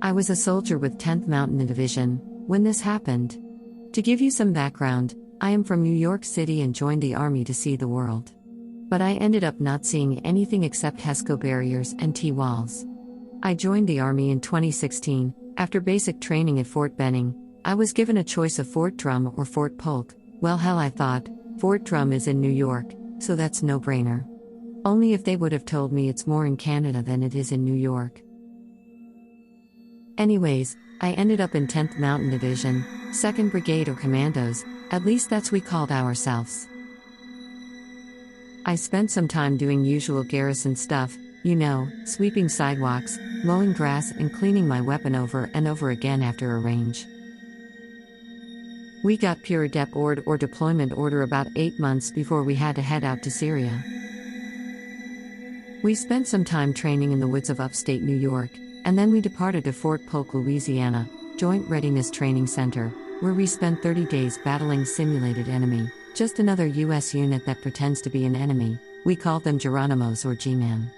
I was a soldier with 10th Mountain Division when this happened. To give you some background, I am from New York City and joined the Army to see the world. But I ended up not seeing anything except HESCO barriers and T-walls. I joined the Army in 2016, after basic training at Fort Benning. I was given a choice of Fort Drum or Fort Polk. Well, hell, I thought, Fort Drum is in New York, so that's no-brainer. Only if they would have told me it's more in Canada than it is in New York. Anyways, I ended up in 10th Mountain Division, 2nd Brigade or Commandos, at least that's we called ourselves. I spent some time doing usual garrison stuff, sweeping sidewalks, mowing grass and cleaning my weapon over and over again after a range. We got pure dep ord or deployment order about 8 months before we had to head out to Syria. We spent some time training in the woods of upstate New York, and then we departed to Fort Polk, Louisiana, Joint Readiness Training Center, where we spent 30 days battling simulated enemy, just another U.S. unit that pretends to be an enemy. We called them Geronimos or G-Man.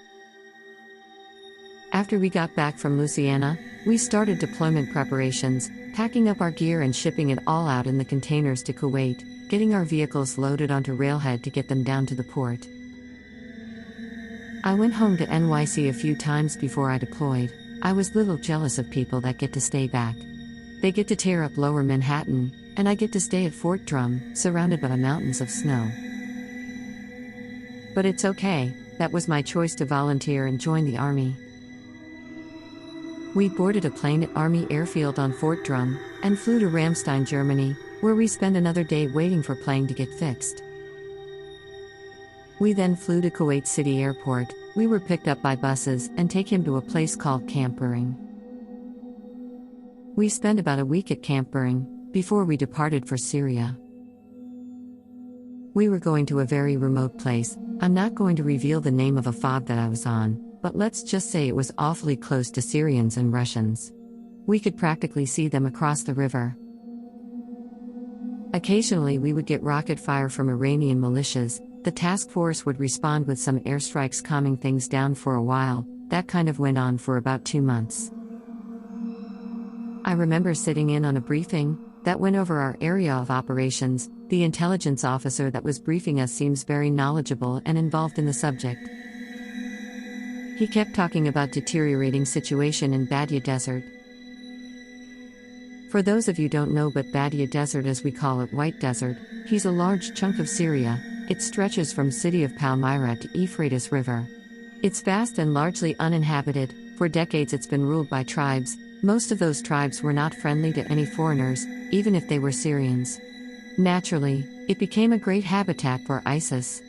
After we got back from Louisiana, we started deployment preparations, packing up our gear and shipping it all out in the containers to Kuwait, getting our vehicles loaded onto railhead to get them down to the port. I went home to NYC a few times before I deployed. I was little jealous of people that get to stay back. They get to tear up lower Manhattan, and I get to stay at Fort Drum, surrounded by mountains of snow. But it's okay, that was my choice to volunteer and join the Army. We boarded a plane at Army Airfield on Fort Drum, and flew to Ramstein, Germany, where we spent another day waiting for plane to get fixed. We then flew to Kuwait City Airport. We were picked up by buses and taken to a place called Camp Buring. We spent about a week at Camp Buring, before we departed for Syria. We were going to a very remote place. I'm not going to reveal the name of a FOB that I was on, but let's just say it was awfully close to Syrians and Russians. We could practically see them across the river. Occasionally we would get rocket fire from Iranian militias. The task force would respond with some airstrikes, calming things down for a while. That kind of went on for about 2 months. I remember sitting in on a briefing that went over our area of operations. The intelligence officer that was briefing us seems very knowledgeable and involved in the subject. He kept talking about deteriorating situation in Badia Desert. For those of you don't know, but Badia Desert, as we call it, White Desert, he's a large chunk of Syria. It stretches from city of Palmyra to Euphrates River. It's vast and largely uninhabited. For decades it's been ruled by tribes. Most of those tribes were not friendly to any foreigners, even if they were Syrians. Naturally, it became a great habitat for ISIS.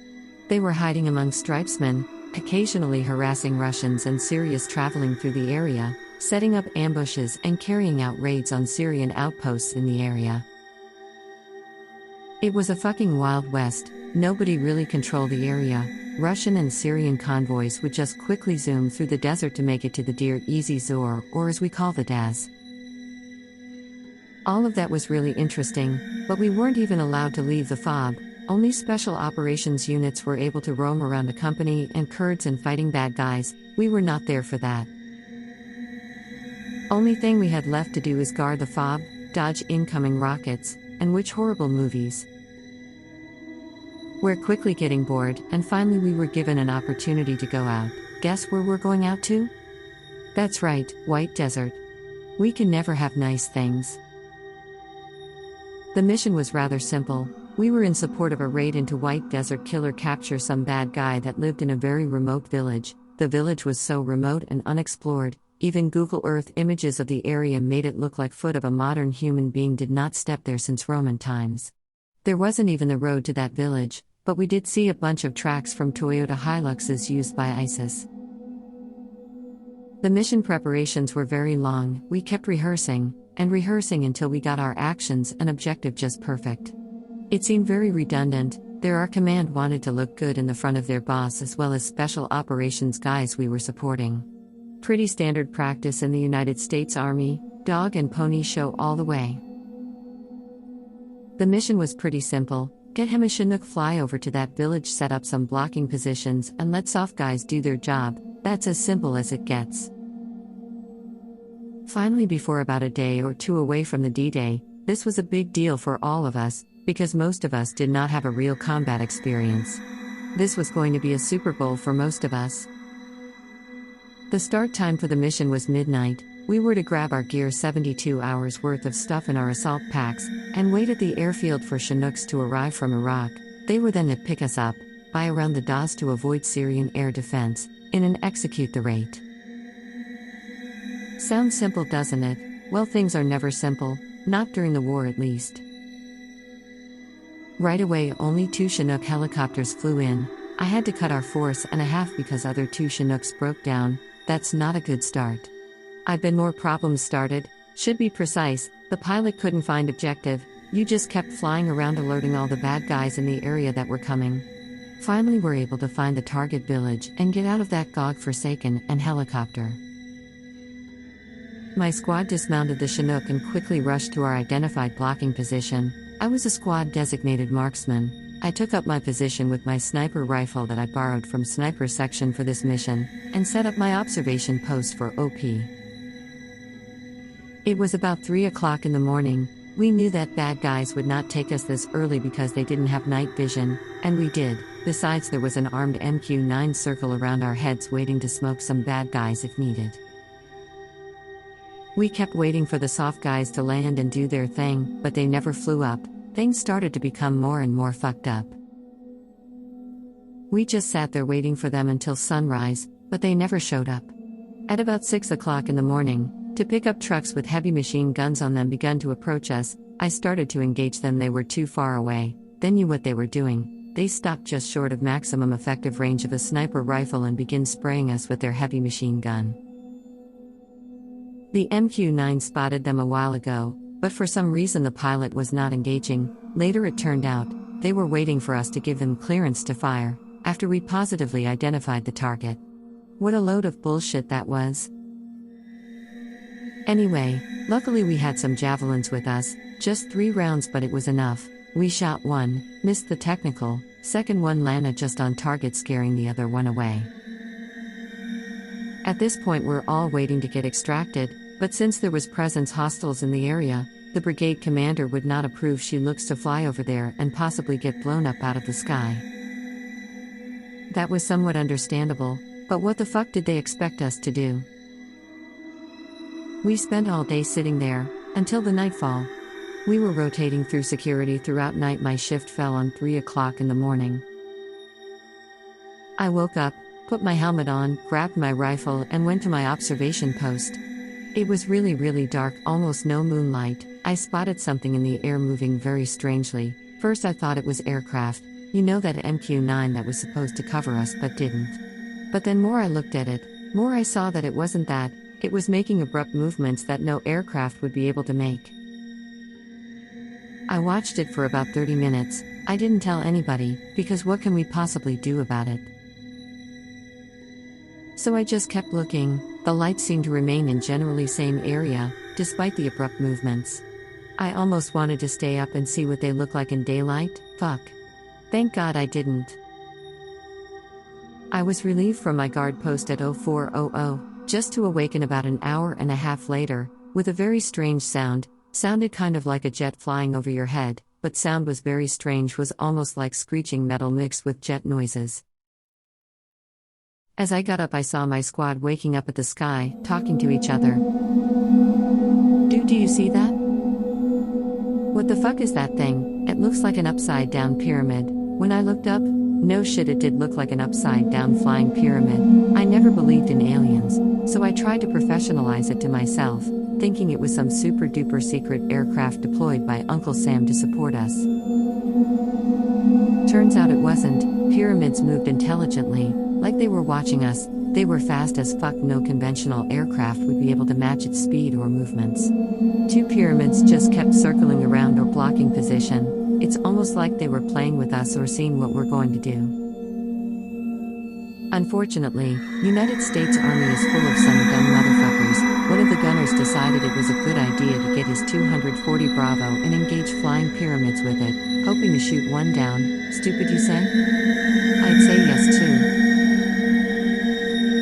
They were hiding among stripesmen, occasionally harassing Russians and Syrians traveling through the area, setting up ambushes and carrying out raids on Syrian outposts in the area. It was a fucking Wild West. Nobody really controlled the area. Russian and Syrian convoys would just quickly zoom through the desert to make it to the Deir Easy Zor, or as we call the Daz. All of that was really interesting, but we weren't even allowed to leave the FOB. Only special operations units were able to roam around the company, and Kurds and fighting bad guys, we were not there for that. Only thing we had left to do is guard the FOB, dodge incoming rockets, and which horrible movies. We're quickly getting bored, and finally we were given an opportunity to go out. Guess where we're going out to? That's right, White Desert. We can never have nice things. The mission was rather simple. We were in support of a raid into White Desert, killer capture some bad guy that lived in a very remote village. The village was so remote and unexplored, even Google Earth images of the area made it look like foot of a modern human being did not step there since Roman times. There wasn't even a road to that village, but we did see a bunch of tracks from Toyota Hiluxes used by ISIS. The mission preparations were very long. We kept rehearsing until we got our actions and objective just perfect. It seemed very redundant. Our command wanted to look good in the front of their boss as well as special operations guys we were supporting. Pretty standard practice in the United States Army, dog and pony show all the way. The mission was pretty simple. Get him a Chinook, fly over to that village, set up some blocking positions, and let soft guys do their job. That's as simple as it gets. Finally, before about a day or two away from the D-Day, this was a big deal for all of us, because most of us did not have a real combat experience. This was going to be a Super Bowl for most of us. The start time for the mission was midnight. We were to grab our gear, 72 hours worth of stuff in our assault packs, and wait at the airfield for Chinooks to arrive from Iraq. They were then to pick us up, buy around the DAS to avoid Syrian air defense, in and execute the raid. Sounds simple, doesn't it? Well, things are never simple, not during the war at least. Right away, only 2 Chinook helicopters flew in. I had to cut our force and a half because other 2 Chinooks broke down. That's not a good start. I've been more problems started, should be precise. The pilot couldn't find objective. You just kept flying around alerting all the bad guys in the area that were coming. Finally, we're able to find the target village and get out of that God-forsaken and helicopter. My squad dismounted the Chinook and quickly rushed to our identified blocking position. I was a squad-designated marksman. I took up my position with my sniper rifle that I borrowed from sniper section for this mission, and set up my observation post for OP. It was about 3 o'clock in the morning. We knew that bad guys would not take us this early because they didn't have night vision, and we did. Besides, there was an armed MQ-9 circle around our heads waiting to smoke some bad guys if needed. We kept waiting for the soft guys to land and do their thing, but they never flew up. Things started to become more and more fucked up. We just sat there waiting for them until sunrise, but they never showed up. At about 6 o'clock in the morning, to pick up trucks with heavy machine guns on them begun to approach us. I started to engage them. They were too far away. They knew what they were doing. They stopped just short of maximum effective range of a sniper rifle and began spraying us with their heavy machine gun. The MQ-9 spotted them a while ago, but for some reason the pilot was not engaging. Later it turned out, they were waiting for us to give them clearance to fire, after we positively identified the target. What a load of bullshit that was. Anyway, luckily we had some javelins with us, just 3 rounds, but it was enough. We shot one, missed the technical, second one landed just on target, scaring the other one away. At this point we're all waiting to get extracted, but since there was presence hostiles in the area, the brigade commander would not approve. She looks to fly over there and possibly get blown up out of the sky. That was somewhat understandable, but what the fuck did they expect us to do? We spent all day sitting there, until the nightfall. We were rotating through security throughout night. My shift fell on 3 o'clock in the morning. I woke up, put my helmet on, grabbed my rifle and went to my observation post. It was really dark, almost no moonlight. I spotted something in the air moving very strangely. First I thought it was aircraft, you know, that MQ-9 that was supposed to cover us but didn't. But then more I looked at it, more I saw that it wasn't that. It was making abrupt movements that no aircraft would be able to make. I watched it for about 30 minutes. I didn't tell anybody, because what can we possibly do about it? So I just kept looking. The lights seemed to remain in generally same area, despite the abrupt movements. I almost wanted to stay up and see what they look like in daylight. Fuck. Thank God I didn't. I was relieved from my guard post at 0400, just to awaken about an hour and a half later, with a very strange sound. Sounded kind of like a jet flying over your head, but sound was very strange, was almost like screeching metal mixed with jet noises. As I got up I saw my squad waking up at the sky, talking to each other. Dude, do you see that? What the fuck is that thing? It looks like an upside down pyramid. When I looked up, no shit, it did look like an upside down flying pyramid. I never believed in aliens, so I tried to professionalize it to myself, thinking it was some super duper secret aircraft deployed by Uncle Sam to support us. Turns out it wasn't. Pyramids moved intelligently, like they were watching us. They were fast as fuck. No conventional aircraft would be able to match its speed or movements. 2 pyramids just kept circling around or blocking position. It's almost like they were playing with us or seeing what we're going to do. Unfortunately, United States Army is full of some dumb motherfuckers. One of the gunners decided it was a good idea to get his 240 Bravo and engage flying pyramids with it, hoping to shoot one down. Stupid, you say? I'd say yes too.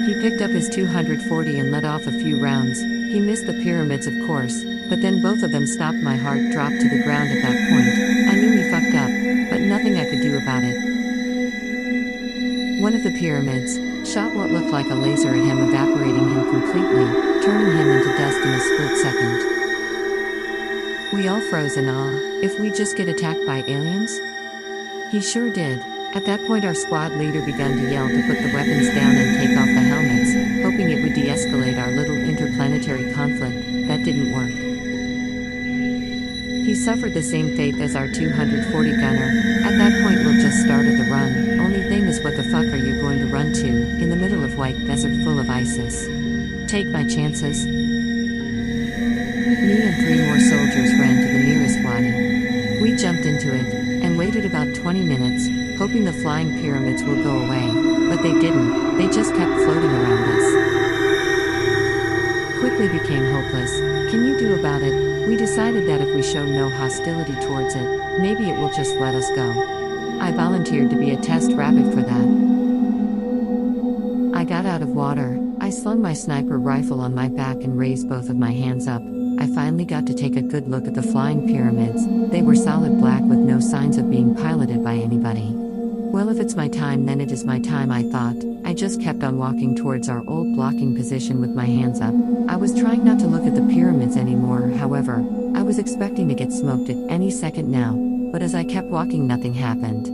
He picked up his 240 and let off a few rounds. He missed the pyramids, of course, but then both of them stopped. My heart dropped to the ground at that point. I knew he fucked up, but nothing I could do about it. One of the pyramids shot what looked like a laser at him, evaporating him completely, turning him into dust in a split second. We all froze in awe. If we just get attacked by aliens? He sure did. At that point our squad leader began to yell to put the weapons down and take off the helmets, hoping it would de-escalate our little interplanetary conflict. That didn't work. He suffered the same fate as our 240 gunner. At that point we'll just started the run. Only thing is, what the fuck are you going to run to, in the middle of white desert full of ISIS? Take my chances? Me and 3 more soldiers ran to the nearest wadi. We jumped into it, and waited about 20 minutes, hoping the flying pyramids will go away, but they didn't. They just kept floating around us. Quickly became hopeless. Can you do about it? We decided that if we show no hostility towards it, maybe it will just let us go. I volunteered to be a test rabbit for that. I got out of water. I slung my sniper rifle on my back and raised both of my hands up. I finally got to take a good look at the flying pyramids. They were solid black with no signs of being piloted by anybody. Well, if it's my time, then it is my time, I thought. I just kept on walking towards our old blocking position with my hands up. I was trying not to look at the pyramids anymore, however. I was expecting to get smoked at any second now, but as I kept walking, nothing happened.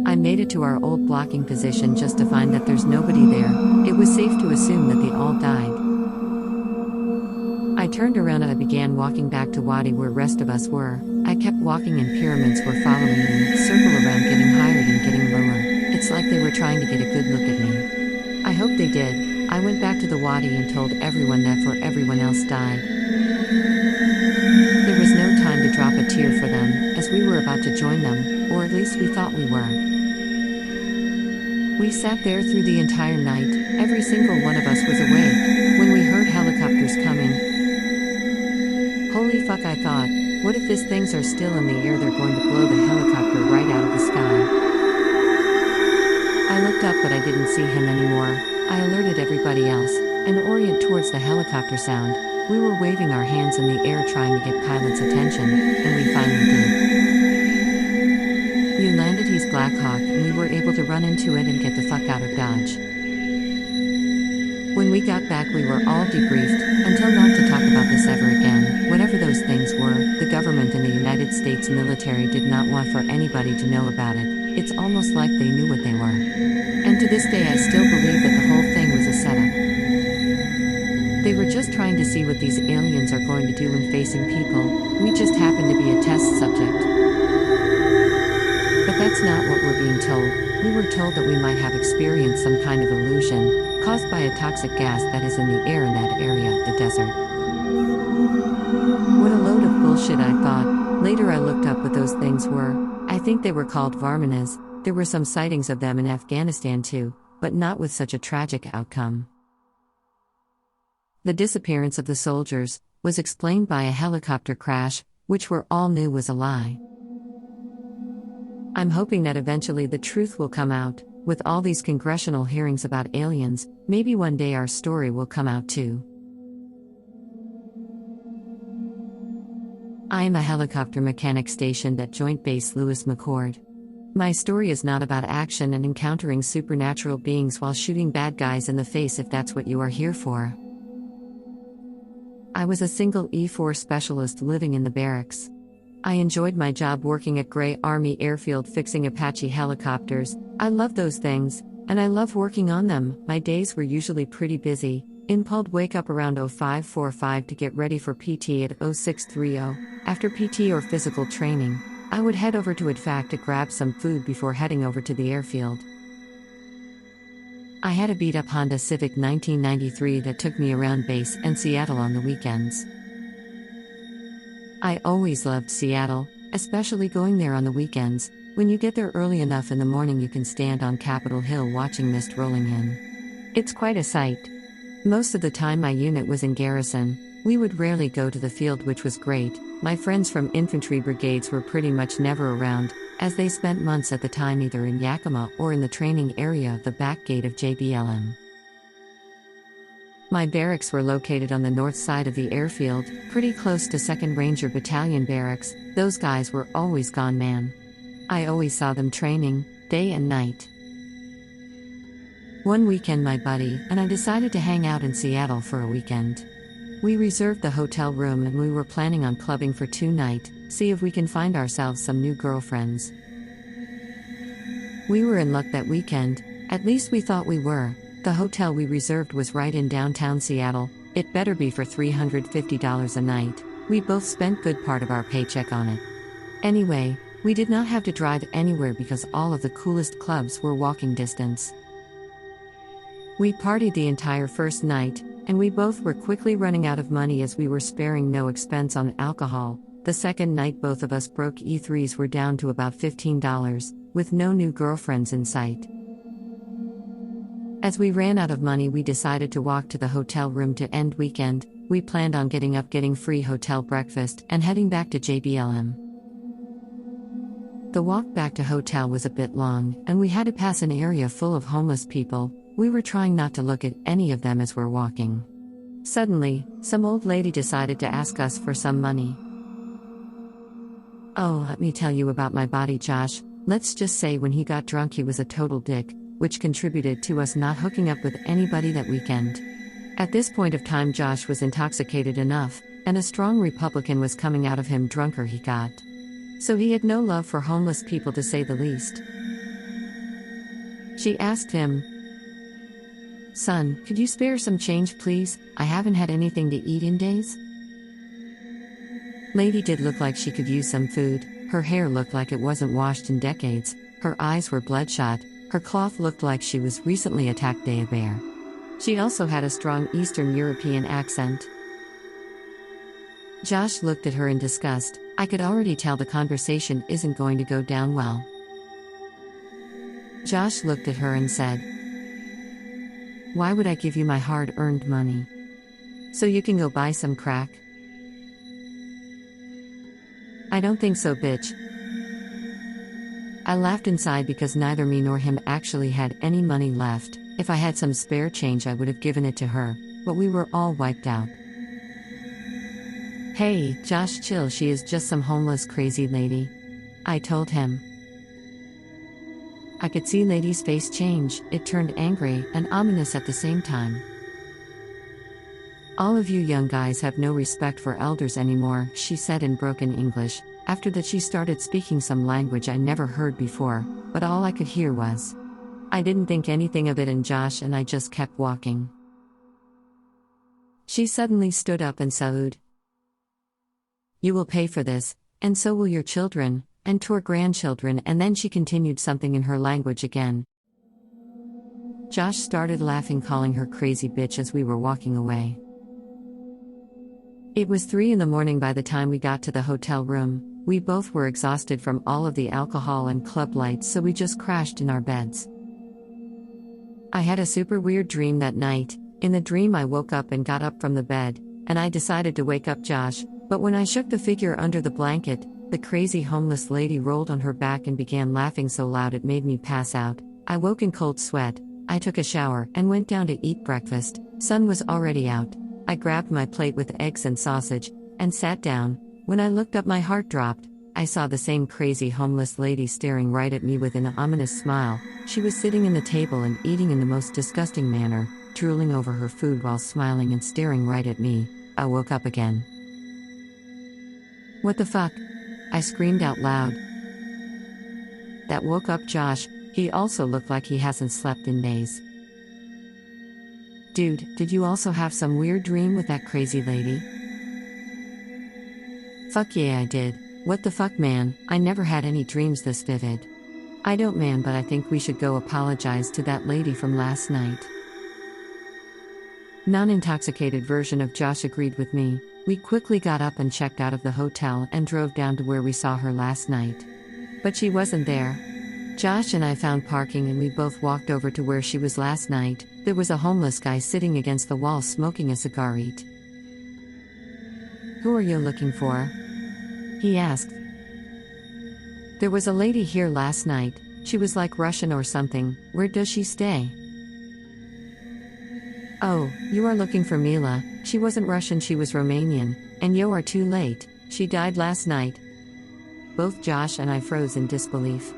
I made it to our old blocking position just to find that there's nobody there. It was safe to assume that they all died. I turned around and I began walking back to Wadi where rest of us were. I kept walking and pyramids were following me, circle around, getting higher and getting lower. It's like they were trying to get a good look at me. I hope they did. I went back to the Wadi and told everyone that for everyone else died. There was no time to drop a tear for them, as we were about to join them, or at least we thought we were. We sat there through the entire night. Every single one of us was awake when we heard helicopters coming. Holy fuck, I thought. What if these things are still in the air? They're going to blow the helicopter right out of the sky. I looked up, but I didn't see him anymore. I alerted everybody else, and orient towards the helicopter sound. We were waving our hands in the air trying to get pilot's attention, and we finally did. We landed his Black Hawk, and we were able to run into it and get the fuck out of Dodge. When we got back, we were all debriefed, until not to talk about this ever again. Whatever those things were, the government and the United States military did not want for anybody to know about it. It's almost like they knew what they were. And to this day I still believe that the whole thing was a setup. They were just trying to see what these aliens are going to do in facing people. We just happened to be a test subject. But that's not what we're being told. We were told that we might have experienced some kind of illusion, caused by a toxic gas that is in the air in that area, the desert. What a load of bullshit, I thought. Later I looked up what those things were. I think they were called Varmanas. There were some sightings of them in Afghanistan too, but not with such a tragic outcome. The disappearance of the soldiers was explained by a helicopter crash, which we all knew was a lie. I'm hoping that eventually the truth will come out. With all these congressional hearings about aliens, maybe one day our story will come out too. I am a helicopter mechanic stationed at Joint Base Lewis McChord. My story is not about action and encountering supernatural beings while shooting bad guys in the face, if that's what you are here for. I was a single E4 specialist living in the barracks. I enjoyed my job working at Gray Army Airfield fixing Apache helicopters. I love those things, and I love working on them. My days were usually pretty busy. Inpul'd wake up around 0545 to get ready for PT at 0630. After PT or physical training, I would head over to IDFAC to grab some food before heading over to the airfield. I had a beat-up Honda Civic 1993 that took me around base and Seattle on the weekends. I always loved Seattle, especially going there on the weekends. When you get there early enough in the morning, you can stand on Capitol Hill watching mist rolling in. It's quite a sight. Most of the time my unit was in garrison. We would rarely go to the field, which was great. My friends from infantry brigades were pretty much never around, as they spent months at the time either in Yakima or in the training area of the back gate of JBLM. My barracks were located on the north side of the airfield, pretty close to 2nd Ranger Battalion barracks. Those guys were always gone, man. I always saw them training, day and night. One weekend my buddy and I decided to hang out in Seattle for a weekend. We reserved the hotel room and we were planning on clubbing for 2 nights, see if we can find ourselves some new girlfriends. We were in luck that weekend, at least we thought we were. The hotel we reserved was right in downtown Seattle. It better be for $350 a night. We both spent good part of our paycheck on it. Anyway, we did not have to drive anywhere because all of the coolest clubs were walking distance. We partied the entire first night, and we both were quickly running out of money as we were sparing no expense on alcohol. The second night both of us broke. E3s were down to about $15, with no new girlfriends in sight. As we ran out of money, we decided to walk to the hotel room to end weekend. We planned on getting up, getting free hotel breakfast, and heading back to JBLM. The walk back to hotel was a bit long, and we had to pass an area full of homeless people. We were trying not to look at any of them as we're walking. Suddenly, some old lady decided to ask us for some money. Oh, let me tell you about my buddy Josh. Let's just say when he got drunk he was a total dick, which contributed to us not hooking up with anybody that weekend. At this point of time Josh was intoxicated enough, and a strong Republican was coming out of him drunker he got. So he had no love for homeless people, to say the least. She asked him, "Son, could you spare some change please? I haven't had anything to eat in days." Lady did look like she could use some food. Her hair looked like it wasn't washed in decades. Her eyes were bloodshot. Her cloth looked like she was recently attacked by a bear. She also had a strong Eastern European accent. Josh looked at her in disgust. I could already tell the conversation isn't going to go down well. Josh looked at her and said, "Why would I give you my hard-earned money? So you can go buy some crack?" "I don't think so, bitch." I laughed inside because neither me nor him actually had any money left. If I had some spare change I would have given it to her, but we were all wiped out. "Hey, Josh, chill, she is just some homeless crazy lady," I told him. I could see Lady's face change. It turned angry and ominous at the same time. "All of you young guys have no respect for elders anymore," she said in broken English. After that she started speaking some language I never heard before, but all I could hear was. I didn't think anything of it and Josh and I just kept walking. She suddenly stood up and said, "You will pay for this, and so will your children, and to her grandchildren," and then she continued something in her language again. Josh started laughing, calling her crazy bitch as we were walking away. It was 3 a.m. by the time we got to the hotel room. We both were exhausted from all of the alcohol and club lights, so we just crashed in our beds. I had a super weird dream that night. In the dream I woke up and got up from the bed, and I decided to wake up Josh, but when I shook the figure under the blanket, the crazy homeless lady rolled on her back and began laughing so loud it made me pass out. I woke in cold sweat. I took a shower and went down to eat breakfast. Sun was already out. I grabbed my plate with eggs and sausage, and sat down. When I looked up my heart dropped. I saw the same crazy homeless lady staring right at me with an ominous smile. She was sitting in the table and eating in the most disgusting manner, drooling over her food while smiling and staring right at me. I woke up again. "What the fuck?" I screamed out loud. That woke up Josh. He also looked like he hasn't slept in days. "Dude, did you also have some weird dream with that crazy lady?" "Fuck yeah, I did. What the fuck, man? I never had any dreams this vivid." "I don't, man, but I think we should go apologize to that lady from last night." Non-intoxicated version of Josh agreed with me. We quickly got up and checked out of the hotel and drove down to where we saw her last night. But she wasn't there. Josh and I found parking and we both walked over to where she was last night. There was a homeless guy sitting against the wall smoking a cigar. "Who are you looking for?" he asked. "There was a lady here last night. She was like Russian or something. Where does she stay?" Oh, you are looking for Mila. She wasn't Russian, she was Romanian. And you are too late. She died last night. Both Josh and I froze in disbelief.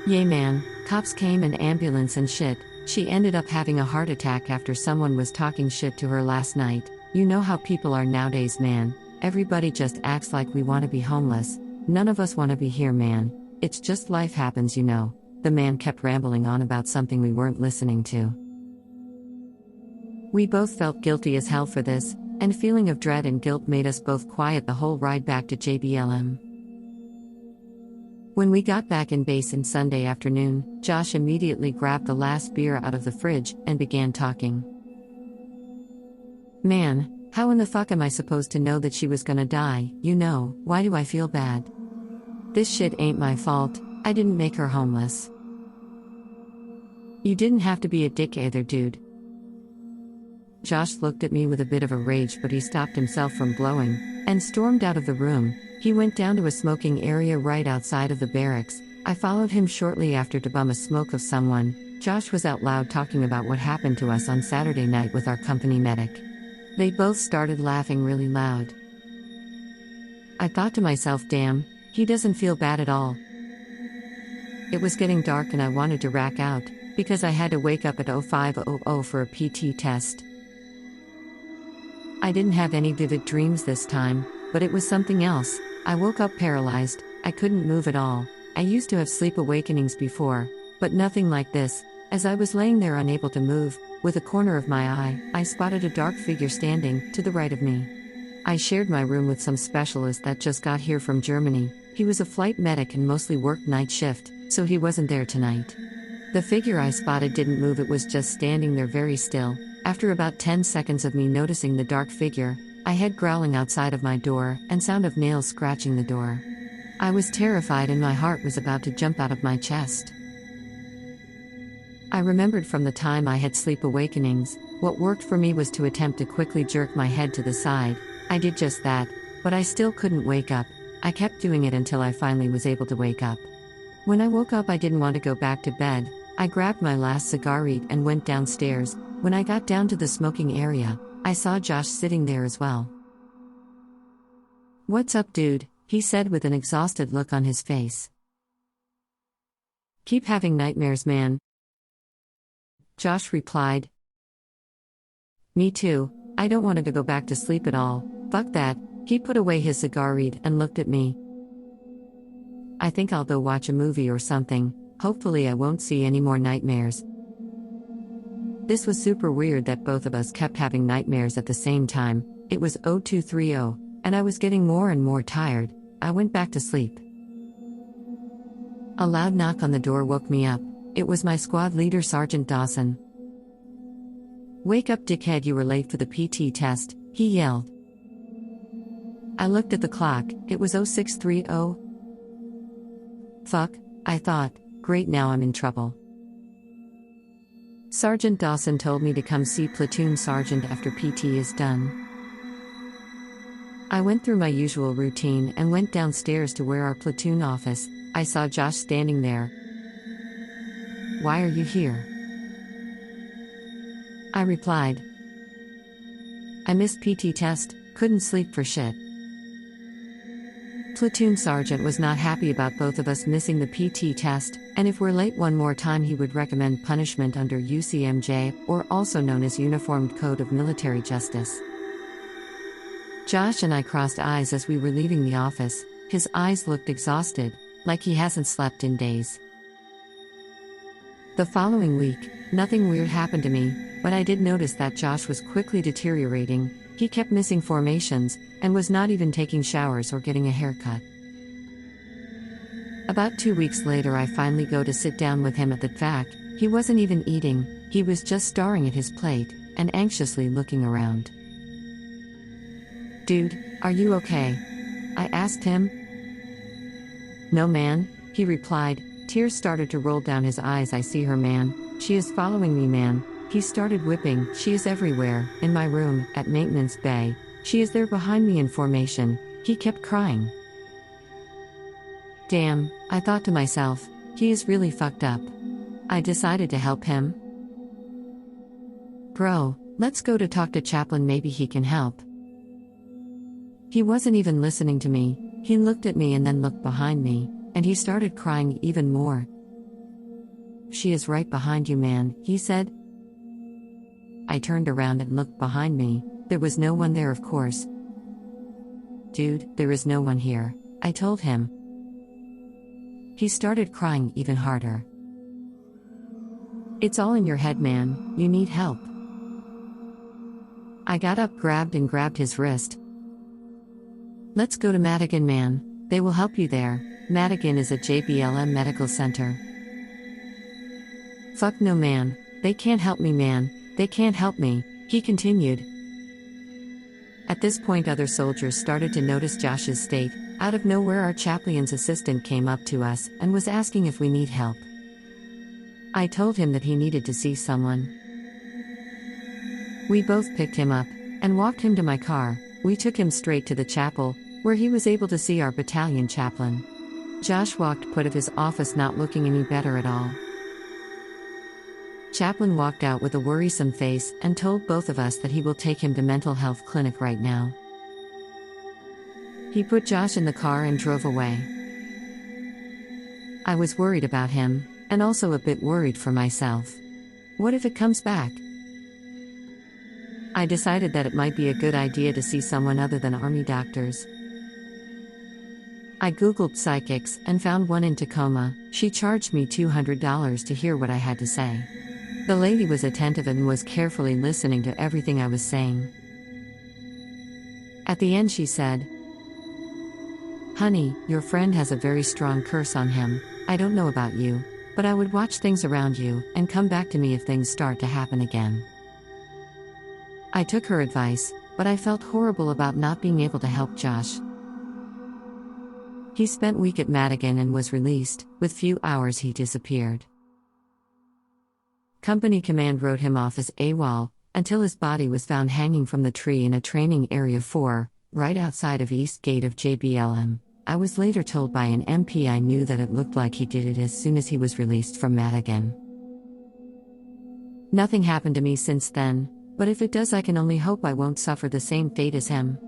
Yay man, cops came and ambulance and shit. She ended up having a heart attack after someone was talking shit to her last night. You know how people are nowadays, man. Everybody just acts like we want to be homeless. None of us want to be here, man. It's just life happens, you know. The man kept rambling on about something we weren't listening to. We both felt guilty as hell for this, and feeling of dread and guilt made us both quiet the whole ride back to JBLM. When we got back in base on Sunday afternoon, Josh immediately grabbed the last beer out of the fridge and began talking. Man, how in the fuck am I supposed to know that she was gonna die? You know, why do I feel bad? This shit ain't my fault. I didn't make her homeless. You didn't have to be a dick either, dude. Josh looked at me with a bit of a rage, but he stopped himself from blowing and stormed out of the room. He went down to a smoking area right outside of the barracks. I followed him shortly after to bum a smoke of someone. Josh was out loud talking about what happened to us on Saturday night with our company medic. They both started laughing really loud. I thought to myself, damn, he doesn't feel bad at all. It was getting dark and I wanted to rack out, because I had to wake up at 05:00 for a PT test. I didn't have any vivid dreams this time, but it was something else. I woke up paralyzed, I couldn't move at all. I used to have sleep awakenings before, but nothing like this. As I was laying there unable to move, with a corner of my eye, I spotted a dark figure standing to the right of me. I shared my room with some specialist that just got here from Germany. He was a flight medic and mostly worked night shift, so he wasn't there tonight. The figure I spotted didn't move, it was just standing there very still. After about 10 seconds of me noticing the dark figure, I heard growling outside of my door and sound of nails scratching the door. I was terrified and my heart was about to jump out of my chest. I remembered from the time I had sleep awakenings, what worked for me was to attempt to quickly jerk my head to the side. I did just that, but I still couldn't wake up. I kept doing it until I finally was able to wake up. When I woke up, I didn't want to go back to bed. I grabbed my last cigarette and went downstairs. When I got down to the smoking area, I saw Josh sitting there as well. "What's up, dude?" he said with an exhausted look on his face. "Keep having nightmares, man," Josh replied. "Me too. I don't want to go back to sleep at all. Fuck that." He put away his cigarette and looked at me. "I think I'll go watch a movie or something. Hopefully I won't see any more nightmares." This was super weird that both of us kept having nightmares at the same time. It was 0230, and I was getting more and more tired. I went back to sleep. A loud knock on the door woke me up. It was my squad leader, Sergeant Dawson. "Wake up, dickhead, you were late for the PT test," he yelled. I looked at the clock, it was 0630. Fuck, I thought, great, now I'm in trouble. Sergeant Dawson told me to come see Platoon Sergeant after PT is done. I went through my usual routine and went downstairs to where our platoon office. I saw Josh standing there. "Why are you here?" I replied. "I missed PT test, couldn't sleep for shit." Platoon Sergeant was not happy about both of us missing the PT test, and if we're late one more time he would recommend punishment under UCMJ, or also known as Uniformed Code of Military Justice. Josh and I crossed eyes as we were leaving the office. His eyes looked exhausted, like he hasn't slept in days. The following week, nothing weird happened to me, but I did notice that Josh was quickly deteriorating. He kept missing formations, and was not even taking showers or getting a haircut. About 2 weeks later I finally go to sit down with him at the VAC. He wasn't even eating, he was just staring at his plate, and anxiously looking around. "Dude, are you okay?" I asked him. "No man," he replied. Tears started to roll down his eyes. "I see her, man. She is following me, man." He started whipping. "She is everywhere, in my room, at maintenance bay. She is there behind me in formation." He kept crying. Damn, I thought to myself, he is really fucked up. I decided to help him. Bro, let's go to talk to Chaplain, maybe he can help. He wasn't even listening to me. He looked at me and then looked behind me, and he started crying even more. She is right behind you, man, he said. I turned around and looked behind me. There was no one there, of course. Dude, there is no one here, I told him. He started crying even harder. It's all in your head, man, you need help. I got up, grabbed his wrist. Let's go to Madigan, man, they will help you there. Madigan is a JBLM medical center. Fuck no, man, they can't help me, man, they can't help me, he continued. At this point, other soldiers started to notice Josh's state. Out of nowhere, our chaplain's assistant came up to us and was asking if we need help. I told him that he needed to see someone. We both picked him up and walked him to my car. We took him straight to the chapel, where he was able to see our battalion chaplain. Josh walked out of his office not looking any better at all. Chaplain walked out with a worrisome face and told both of us that he will take him to mental health clinic right now. He put Josh in the car and drove away. I was worried about him, and also a bit worried for myself. What if it comes back? I decided that it might be a good idea to see someone other than army doctors. I googled psychics and found one in Tacoma. She charged me $200 to hear what I had to say. The lady was attentive and was carefully listening to everything I was saying. At the end she said, "Honey, your friend has a very strong curse on him. I don't know about you, but I would watch things around you and come back to me if things start to happen again." I took her advice, but I felt horrible about not being able to help Josh. He spent a week at Madigan and was released. With few hours he disappeared. Company command wrote him off as AWOL, until his body was found hanging from the tree in a training area 4, right outside of East Gate of JBLM. I was later told by an MP I knew that it looked like he did it as soon as he was released from Madigan. Nothing happened to me since then, but if it does, I can only hope I won't suffer the same fate as him.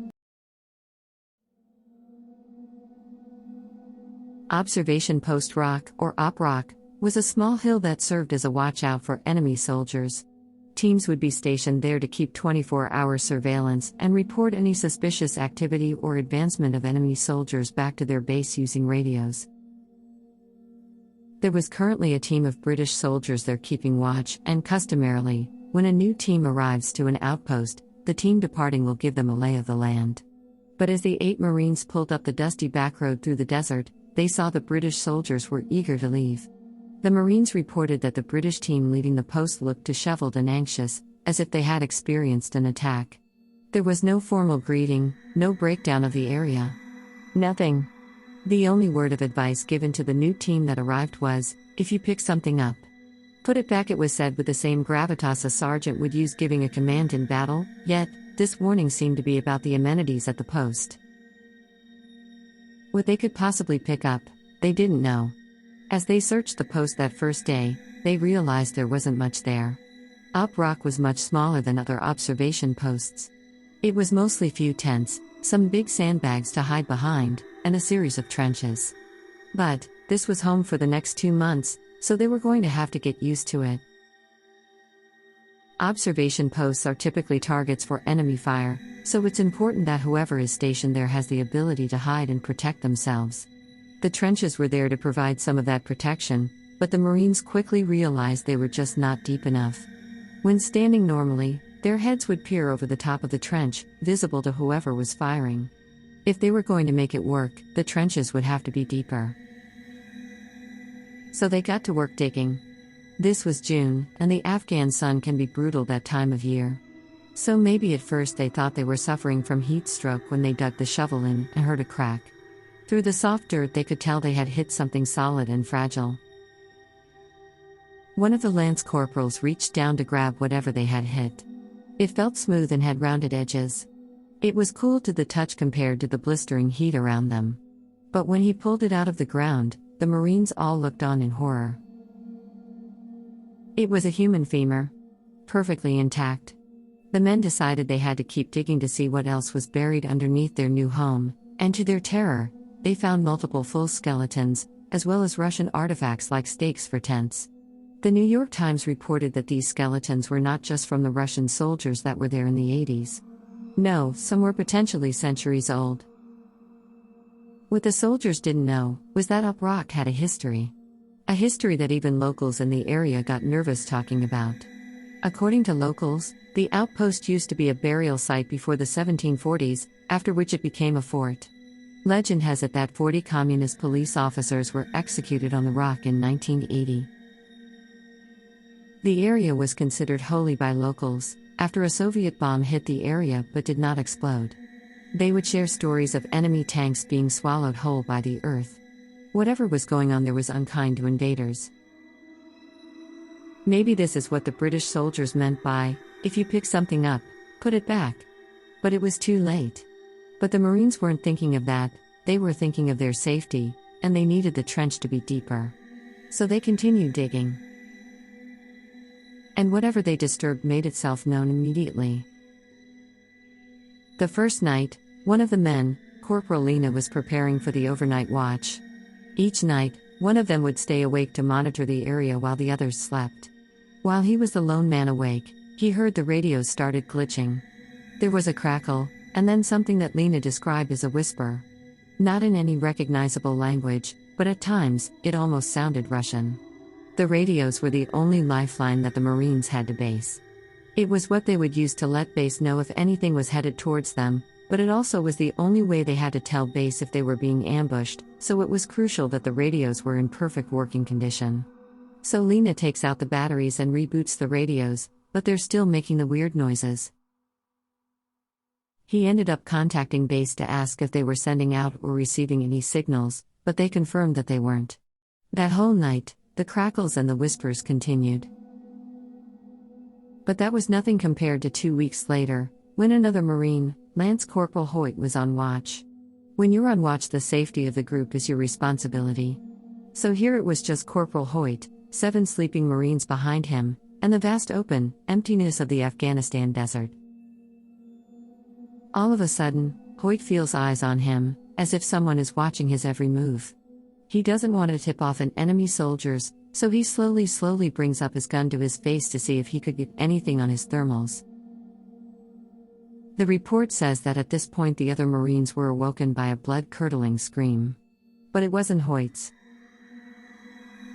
Observation Post Rock, or Op Rock, was a small hill that served as a watch-out for enemy soldiers. Teams would be stationed there to keep 24-hour surveillance and report any suspicious activity or advancement of enemy soldiers back to their base using radios. There was currently a team of British soldiers there keeping watch, and customarily, when a new team arrives to an outpost, the team departing will give them a lay of the land. But as the 8 Marines pulled up the dusty backroad through the desert, they saw the British soldiers were eager to leave. The Marines reported that the British team leaving the post looked disheveled and anxious, as if they had experienced an attack. There was no formal greeting, no breakdown of the area. Nothing. The only word of advice given to the new team that arrived was, if you pick something up, put it back. It was said with the same gravitas a sergeant would use giving a command in battle, yet, this warning seemed to be about the amenities at the post. What they could possibly pick up, they didn't know. As they searched the post that first day, they realized there wasn't much there. Op Rock was much smaller than other observation posts. It was mostly few tents, some big sandbags to hide behind, and a series of trenches. But, this was home for the next 2 months, so they were going to have to get used to it. Observation posts are typically targets for enemy fire, so it's important that whoever is stationed there has the ability to hide and protect themselves. The trenches were there to provide some of that protection, but the Marines quickly realized they were just not deep enough. When standing normally, their heads would peer over the top of the trench, visible to whoever was firing. If they were going to make it work, the trenches would have to be deeper. So they got to work digging. This was June, and the Afghan sun can be brutal that time of year. So maybe at first they thought they were suffering from heat stroke when they dug the shovel in and heard a crack. Through the soft dirt they could tell they had hit something solid and fragile. One of the lance corporals reached down to grab whatever they had hit. It felt smooth and had rounded edges. It was cool to the touch compared to the blistering heat around them. But when he pulled it out of the ground, the Marines all looked on in horror. It was a human femur. perfectly intact. The men decided they had to keep digging to see what else was buried underneath their new home, and to their terror, they found multiple full skeletons, as well as Russian artifacts like stakes for tents. The New York Times reported that these skeletons were not just from the Russian soldiers that were there in the 80s. No, some were potentially centuries old. What the soldiers didn't know was that Up Rock had a history. A history that even locals in the area got nervous talking about. According to locals, the outpost used to be a burial site before the 1740s, after which it became a fort. Legend has it that 40 communist police officers were executed on the rock in 1980. The area was considered holy by locals, after a Soviet bomb hit the area but did not explode. They would share stories of enemy tanks being swallowed whole by the earth. Whatever was going on there was unkind to invaders. Maybe this is what the British soldiers meant by, if you pick something up, put it back. But it was too late. But the Marines weren't thinking of that, they were thinking of their safety, and they needed the trench to be deeper. So they continued digging. And whatever they disturbed made itself known immediately. The first night, one of the men, Corporal Lena, was preparing for the overnight watch. Each night, one of them would stay awake to monitor the area while the others slept. While he was the lone man awake, he heard the radios started glitching. There was a crackle, and then something that Lena described as a whisper. Not in any recognizable language, but at times, it almost sounded Russian. The radios were the only lifeline that the Marines had to base. It was what they would use to let base know if anything was headed towards them, but it also was the only way they had to tell base if they were being ambushed, so it was crucial that the radios were in perfect working condition. So Lena takes out the batteries and reboots the radios, but they're still making the weird noises. He ended up contacting base to ask if they were sending out or receiving any signals, but they confirmed that they weren't. That whole night, the crackles and the whispers continued. But that was nothing compared to 2 weeks later, when another Marine, Lance Corporal Hoyt, was on watch. When you're on watch, the safety of the group is your responsibility. So here it was just Corporal Hoyt, 7 sleeping Marines behind him, and the vast open emptiness of the Afghanistan desert. All of a sudden, Hoyt feels eyes on him, as if someone is watching his every move. He doesn't want to tip off an enemy soldiers, so he slowly brings up his gun to his face to see if he could get anything on his thermals. The report says that at this point the other Marines were awoken by a blood-curdling scream. But it wasn't Hoyt's.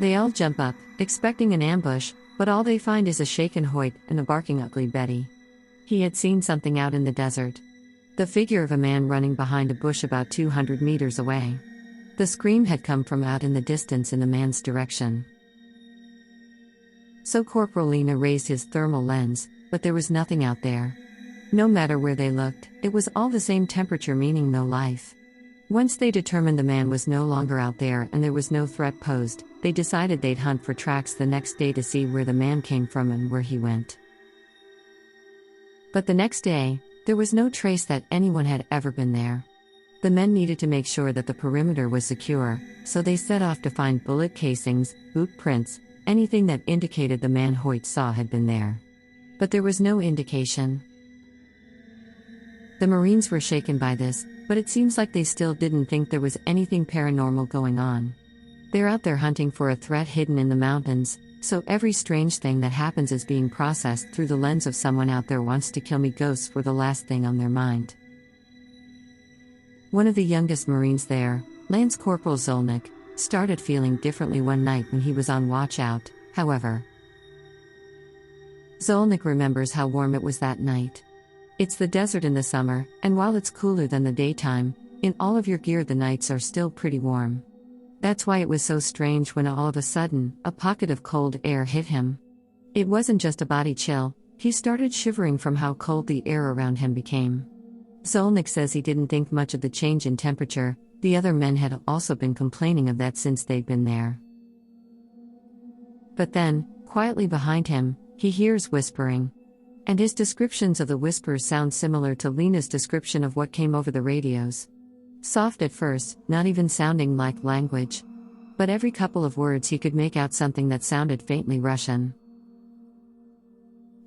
They all jump up, expecting an ambush, but all they find is a shaken Hoyt and a barking ugly Betty. He had seen something out in the desert. The figure of a man running behind a bush about 200 meters away. The scream had come from out in the distance in the man's direction. So Corporal Lena raised his thermal lens, but there was nothing out there. No matter where they looked, it was all the same temperature, meaning no life. Once they determined the man was no longer out there and there was no threat posed, they decided they'd hunt for tracks the next day to see where the man came from and where he went. But the next day, there was no trace that anyone had ever been there. The men needed to make sure that the perimeter was secure, so they set off to find bullet casings, boot prints, anything that indicated the man Hoyt saw had been there. But there was no indication. The Marines were shaken by this, but it seems like they still didn't think there was anything paranormal going on. They're out there hunting for a threat hidden in the mountains, so every strange thing that happens is being processed through the lens of someone out there wants to kill me. Ghosts were the last thing on their mind. One of the youngest Marines there, Lance Corporal Zolnik, started feeling differently one night when he was on watch out, however. Zolnik remembers how warm it was that night. It's the desert in the summer, and while it's cooler than the daytime, in all of your gear the nights are still pretty warm. That's why it was so strange when all of a sudden, a pocket of cold air hit him. It wasn't just a body chill, he started shivering from how cold the air around him became. Zolnik says he didn't think much of the change in temperature, the other men had also been complaining of that since they'd been there. But then, quietly behind him, he hears whispering. And his descriptions of the whispers sound similar to Lena's description of what came over the radios. Soft at first, not even sounding like language. But every couple of words he could make out something that sounded faintly Russian.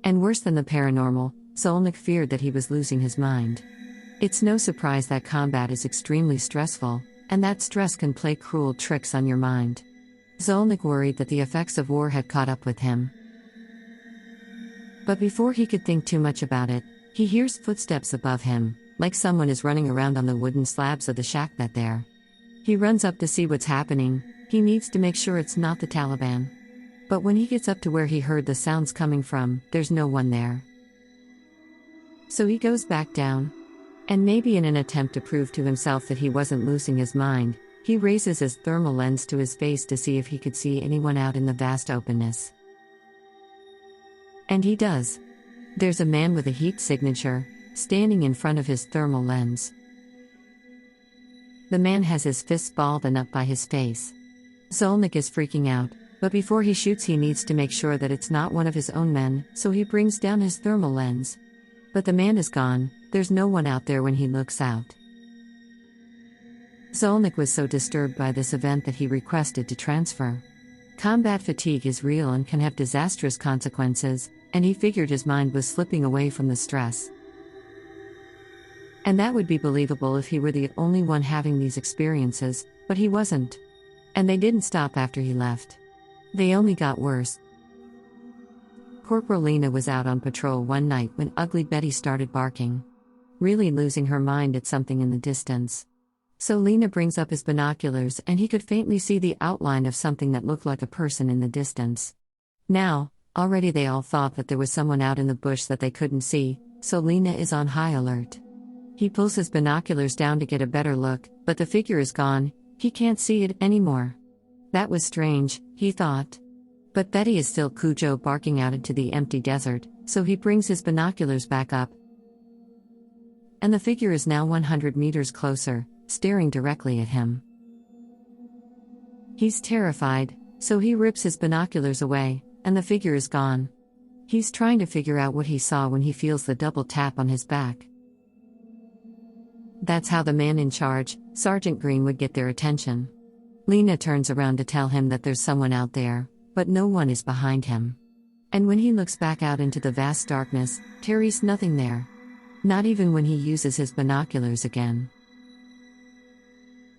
And worse than the paranormal, Zolnik feared that he was losing his mind. It's no surprise that combat is extremely stressful, and that stress can play cruel tricks on your mind. Zolnik worried that the effects of war had caught up with him. But before he could think too much about it, he hears footsteps above him, like someone is running around on the wooden slabs of the shack that there. He runs up to see what's happening. He needs to make sure it's not the Taliban. But when he gets up to where he heard the sounds coming from, there's no one there. So he goes back down. And maybe in an attempt to prove to himself that he wasn't losing his mind, he raises his thermal lens to his face to see if he could see anyone out in the vast openness. And he does. There's a man with a heat signature, standing in front of his thermal lens. The man has his fists balled and up by his face. Zolnik is freaking out, but before he shoots he needs to make sure that it's not one of his own men, so he brings down his thermal lens. But the man is gone, there's no one out there when he looks out. Zolnik was so disturbed by this event that he requested to transfer. Combat fatigue is real and can have disastrous consequences, and he figured his mind was slipping away from the stress. And that would be believable if he were the only one having these experiences, but he wasn't. And they didn't stop after he left. They only got worse. Corporal Lena was out on patrol one night when Ugly Betty started barking, really losing her mind at something in the distance. So Lena brings up his binoculars and he could faintly see the outline of something that looked like a person in the distance. Now, already they all thought that there was someone out in the bush that they couldn't see, so Lena is on high alert. He pulls his binoculars down to get a better look, but the figure is gone, he can't see it anymore. That was strange, he thought. But Betty is still Cujo barking out into the empty desert, so he brings his binoculars back up. And the figure is now 100 meters closer, staring directly at him. He's terrified, so he rips his binoculars away, and the figure is gone. He's trying to figure out what he saw when he feels the double tap on his back. That's how the man in charge, Sergeant Green, would get their attention. Lena turns around to tell him that there's someone out there, but no one is behind him. And when he looks back out into the vast darkness, Terry's nothing there. Not even when he uses his binoculars again.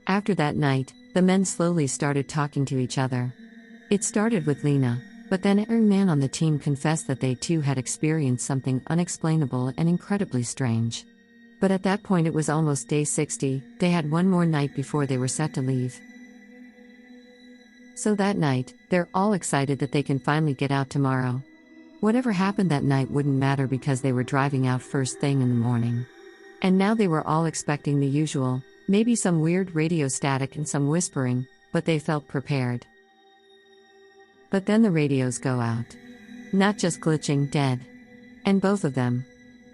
After that night, the men slowly started talking to each other. It started with Lena, but then every man on the team confessed that they too had experienced something unexplainable and incredibly strange. But at that point it was almost day 60, they had one more night before they were set to leave. So that night, they're all excited that they can finally get out tomorrow. Whatever happened that night wouldn't matter because they were driving out first thing in the morning. And now they were all expecting the usual, maybe some weird radio static and some whispering, but they felt prepared. But then the radios go out. Not just glitching, dead. And both of them.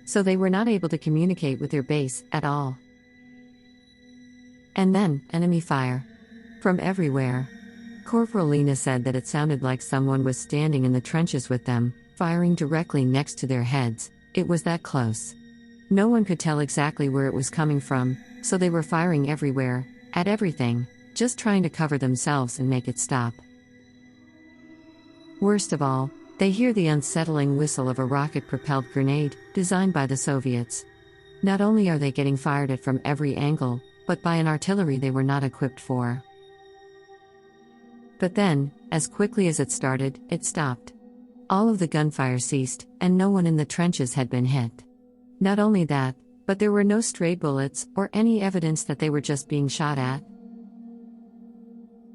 So they were not able to communicate with their base at all. And then, enemy fire. From everywhere. Corporal Lena said that it sounded like someone was standing in the trenches with them, firing directly next to their heads. It was that close. No one could tell exactly where it was coming from, so they were firing everywhere, at everything, just trying to cover themselves and make it stop. Worst of all, they hear the unsettling whistle of a rocket-propelled grenade, designed by the Soviets. Not only are they getting fired at from every angle, but by an artillery they were not equipped for. But then, as quickly as it started, it stopped. All of the gunfire ceased, and no one in the trenches had been hit. Not only that, but there were no stray bullets, or any evidence that they were just being shot at.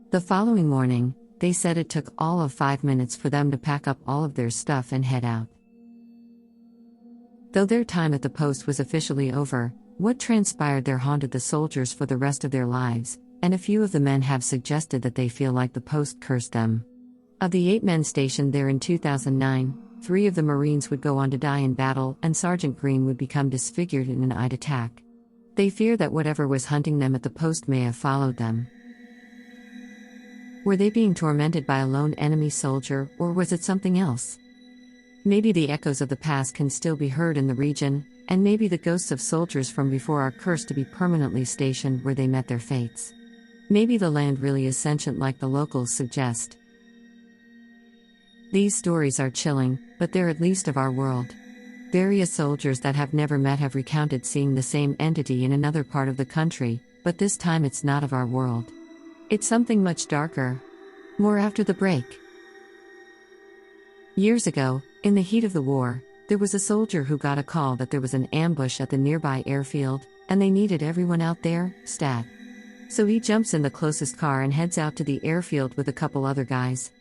The following morning, they said it took all of 5 minutes for them to pack up all of their stuff and head out. Though their time at the post was officially over, what transpired there haunted the soldiers for the rest of their lives, and a few of the men have suggested that they feel like the post cursed them. Of the 8 men stationed there in 2009, 3 of the Marines would go on to die in battle, and Sergeant Green would become disfigured in an eyed attack. They fear that whatever was hunting them at the post may have followed them. Were they being tormented by a lone enemy soldier, or was it something else? Maybe the echoes of the past can still be heard in the region, and maybe the ghosts of soldiers from before are cursed to be permanently stationed where they met their fates. Maybe the land really is sentient like the locals suggest. These stories are chilling, but they're at least of our world. Various soldiers that have never met have recounted seeing the same entity in another part of the country, but this time it's not of our world. It's something much darker. More after the break. Years ago, in the heat of the war, there was a soldier who got a call that there was an ambush at the nearby airfield, and they needed everyone out there, stat. So he jumps in the closest car and heads out to the airfield with a couple other guys.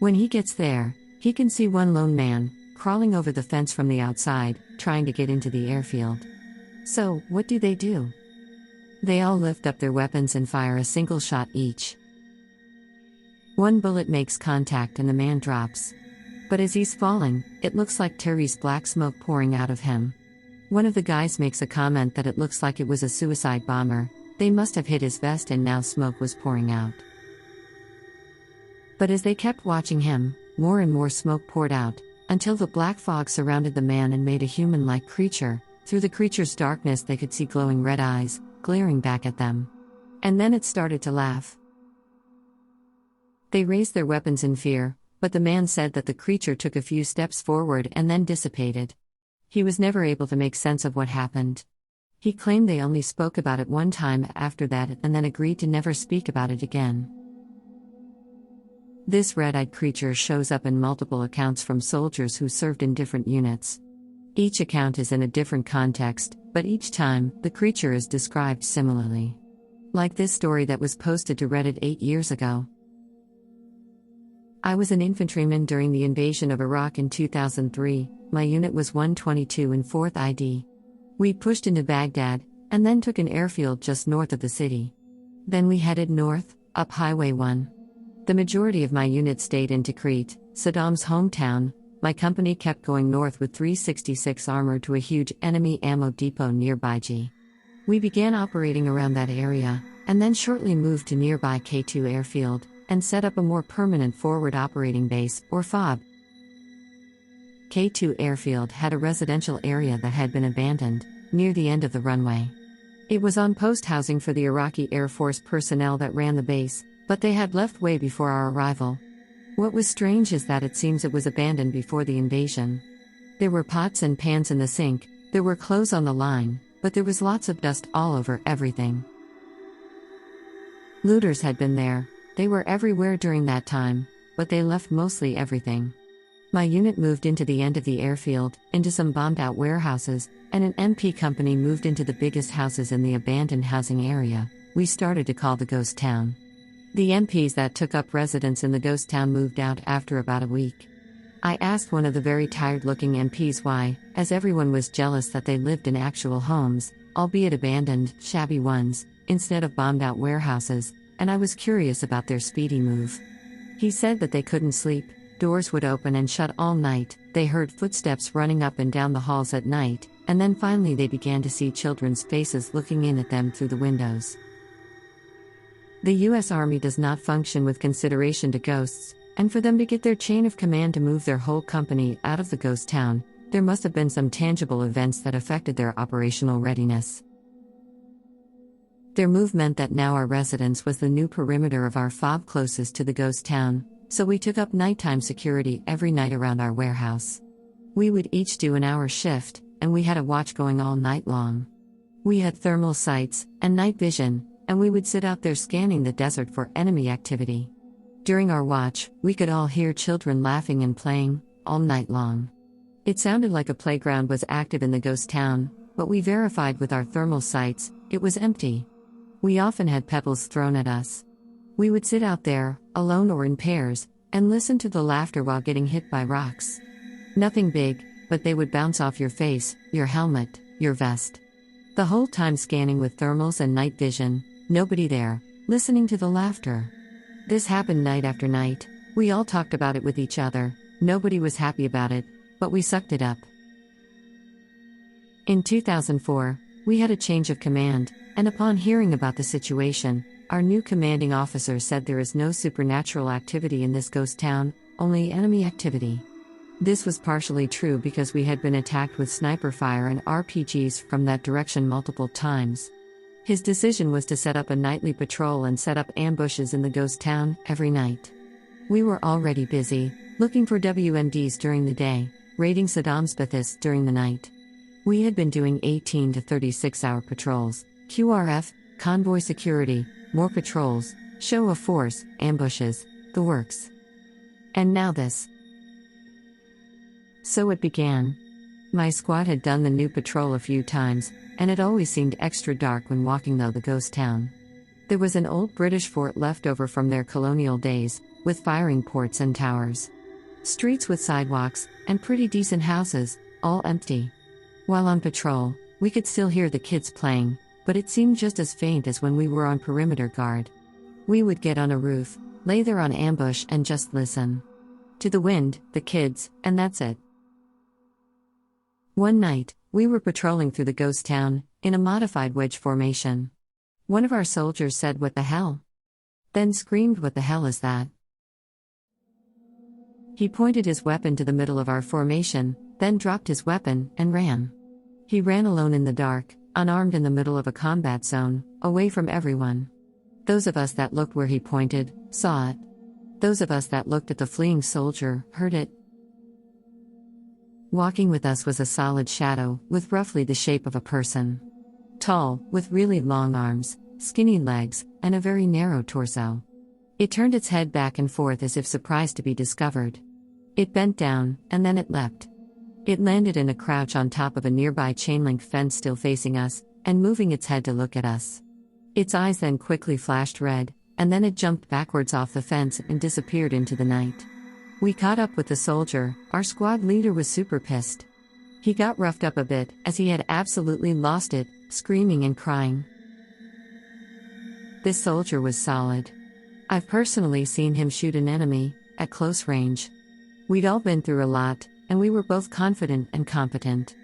When he gets there, he can see one lone man, crawling over the fence from the outside, trying to get into the airfield. So, what do? They all lift up their weapons and fire a single shot each. One bullet makes contact and the man drops. But as he's falling, it looks like Terry's black smoke pouring out of him. One of the guys makes a comment that it looks like it was a suicide bomber. They must have hit his vest and now smoke was pouring out. But as they kept watching him, more and more smoke poured out, until the black fog surrounded the man and made a human-like creature. Through the creature's darkness they could see glowing red eyes, glaring back at them. And then it started to laugh. They raised their weapons in fear, but the man said that the creature took a few steps forward and then dissipated. He was never able to make sense of what happened. He claimed they only spoke about it one time after that and then agreed to never speak about it again. This red-eyed creature shows up in multiple accounts from soldiers who served in different units. Each account is in a different context, but each time, the creature is described similarly. Like this story that was posted to Reddit 8 years ago. I was an infantryman during the invasion of Iraq in 2003, my unit was 122 in 4th ID. We pushed into Baghdad, and then took an airfield just north of the city. Then we headed north, up Highway 1. The majority of my unit stayed in Tikrit, Saddam's hometown. My company kept going north with 366 armor to a huge enemy ammo depot nearby G. We began operating around that area, and then shortly moved to nearby K2 airfield, and set up a more permanent forward operating base, or FOB. K2 airfield had a residential area that had been abandoned, near the end of the runway. It was on post housing for the Iraqi Air Force personnel that ran the base, but they had left way before our arrival. What was strange is that it seems it was abandoned before the invasion. There were pots and pans in the sink, there were clothes on the line, but there was lots of dust all over everything. Looters had been there, they were everywhere during that time, but they left mostly everything. My unit moved into the end of the airfield, into some bombed-out warehouses, and an MP company moved into the biggest houses in the abandoned housing area. We started to call the ghost town. The MPs that took up residence in the ghost town moved out after about a week. I asked one of the very tired-looking MPs why, as everyone was jealous that they lived in actual homes, albeit abandoned, shabby ones, instead of bombed-out warehouses, and I was curious about their speedy move. He said that they couldn't sleep, doors would open and shut all night, they heard footsteps running up and down the halls at night, and then finally they began to see children's faces looking in at them through the windows. The U.S. Army does not function with consideration to ghosts, and for them to get their chain of command to move their whole company out of the ghost town, there must have been some tangible events that affected their operational readiness. Their move meant that now our residence was the new perimeter of our FOB closest to the ghost town, so we took up nighttime security every night around our warehouse. We would each do an hour shift, and we had a watch going all night long. We had thermal sights and night vision, and we would sit out there scanning the desert for enemy activity. During our watch, we could all hear children laughing and playing, all night long. It sounded like a playground was active in the ghost town, but we verified with our thermal sights, it was empty. We often had pebbles thrown at us. We would sit out there, alone or in pairs, and listen to the laughter while getting hit by rocks. Nothing big, but they would bounce off your face, your helmet, your vest. The whole time scanning with thermals and night vision, nobody there, listening to the laughter. This happened night after night, we all talked about it with each other, nobody was happy about it, but we sucked it up. In 2004, we had a change of command, and upon hearing about the situation, our new commanding officer said there is no supernatural activity in this ghost town, only enemy activity. This was partially true because we had been attacked with sniper fire and RPGs from that direction multiple times. His decision was to set up a nightly patrol and set up ambushes in the ghost town every night. We were already busy, looking for WMDs during the day, raiding Saddam's Baathists during the night. We had been doing 18 to 36-hour patrols, QRF, convoy security, more patrols, show of force, ambushes, the works. And now this. So it began. My squad had done the new patrol a few times, and it always seemed extra dark when walking though the ghost town. There was an old British fort left over from their colonial days, with firing ports and towers. Streets with sidewalks, and pretty decent houses, all empty. While on patrol, we could still hear the kids playing, but it seemed just as faint as when we were on perimeter guard. We would get on a roof, lay there on ambush and just listen. To the wind, the kids, and that's it. One night, we were patrolling through the ghost town, in a modified wedge formation. One of our soldiers said, "What the hell?" Then screamed, "What the hell is that?" He pointed his weapon to the middle of our formation, then dropped his weapon, and ran. He ran alone in the dark, unarmed in the middle of a combat zone, away from everyone. Those of us that looked where he pointed, saw it. Those of us that looked at the fleeing soldier, heard it. Walking with us was a solid shadow, with roughly the shape of a person. Tall, with really long arms, skinny legs, and a very narrow torso. It turned its head back and forth as if surprised to be discovered. It bent down, and then it leapt. It landed in a crouch on top of a nearby chain-link fence still facing us, and moving its head to look at us. Its eyes then quickly flashed red, and then it jumped backwards off the fence and disappeared into the night. We caught up with the soldier. Our squad leader was super pissed. He got roughed up a bit, as he had absolutely lost it, screaming and crying. This soldier was solid. I've personally seen him shoot an enemy, at close range. We'd all been through a lot, and we were both confident and competent.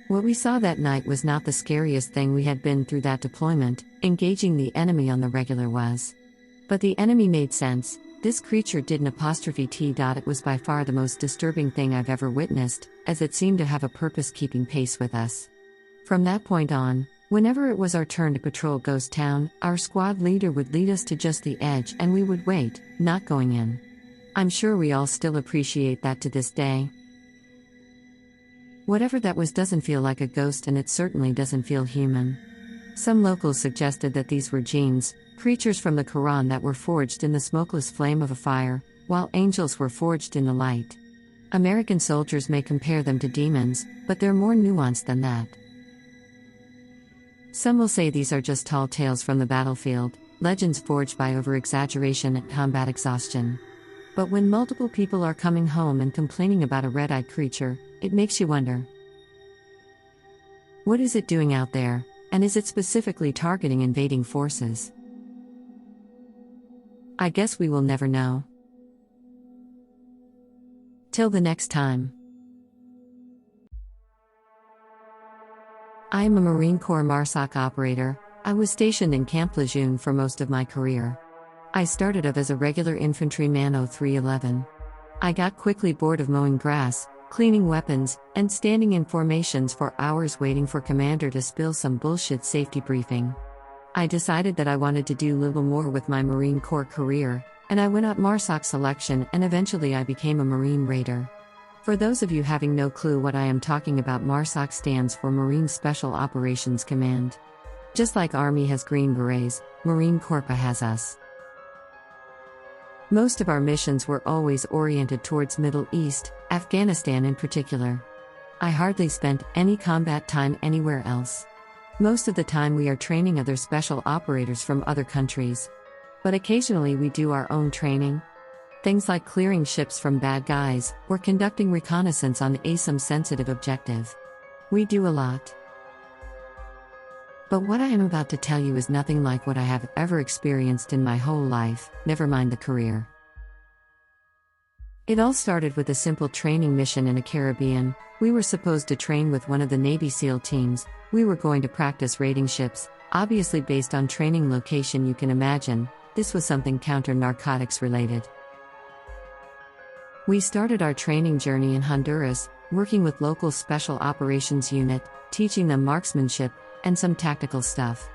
What we saw that night was not the scariest thing we had been through that deployment. Engaging the enemy on the regular was. But the enemy made sense. This creature did an ''T. It was by far the most disturbing thing I've ever witnessed, as it seemed to have a purpose keeping pace with us. From that point on, whenever it was our turn to patrol Ghost Town, our squad leader would lead us to just the edge and we would wait, not going in. I'm sure we all still appreciate that to this day. Whatever that was doesn't feel like a ghost, and it certainly doesn't feel human. Some locals suggested that these were jinns, creatures from the Quran that were forged in the smokeless flame of a fire, while angels were forged in the light. American soldiers may compare them to demons, but they're more nuanced than that. Some will say these are just tall tales from the battlefield, legends forged by over-exaggeration and combat exhaustion. But when multiple people are coming home and complaining about a red-eyed creature, it makes you wonder. What is it doing out there, and is it specifically targeting invading forces? I guess we will never know. Till the next time. I am a Marine Corps MARSOC operator. I was stationed in Camp Lejeune for most of my career. I started off as a regular infantryman 0311. I got quickly bored of mowing grass, cleaning weapons, and standing in formations for hours waiting for commander to spill some bullshit safety briefing. I decided that I wanted to do a little more with my Marine Corps career, and I went up MARSOC selection, and eventually I became a Marine Raider. For those of you having no clue what I am talking about, MARSOC stands for Marine Special Operations Command. Just like Army has Green Berets, Marine Corps has us. Most of our missions were always oriented towards Middle East, Afghanistan in particular. I hardly spent any combat time anywhere else. Most of the time we are training other special operators from other countries. But occasionally we do our own training. Things like clearing ships from bad guys, or conducting reconnaissance on some sensitive objective. We do a lot. But what I am about to tell you is nothing like what I have ever experienced in my whole life, never mind the career. It all started with a simple training mission in the Caribbean. We were supposed to train with one of the Navy SEAL teams. We were going to practice raiding ships, obviously based on training location. You can imagine, this was something counter-narcotics related. We started our training journey in Honduras, working with local Special Operations Unit, teaching them marksmanship, and some tactical stuff.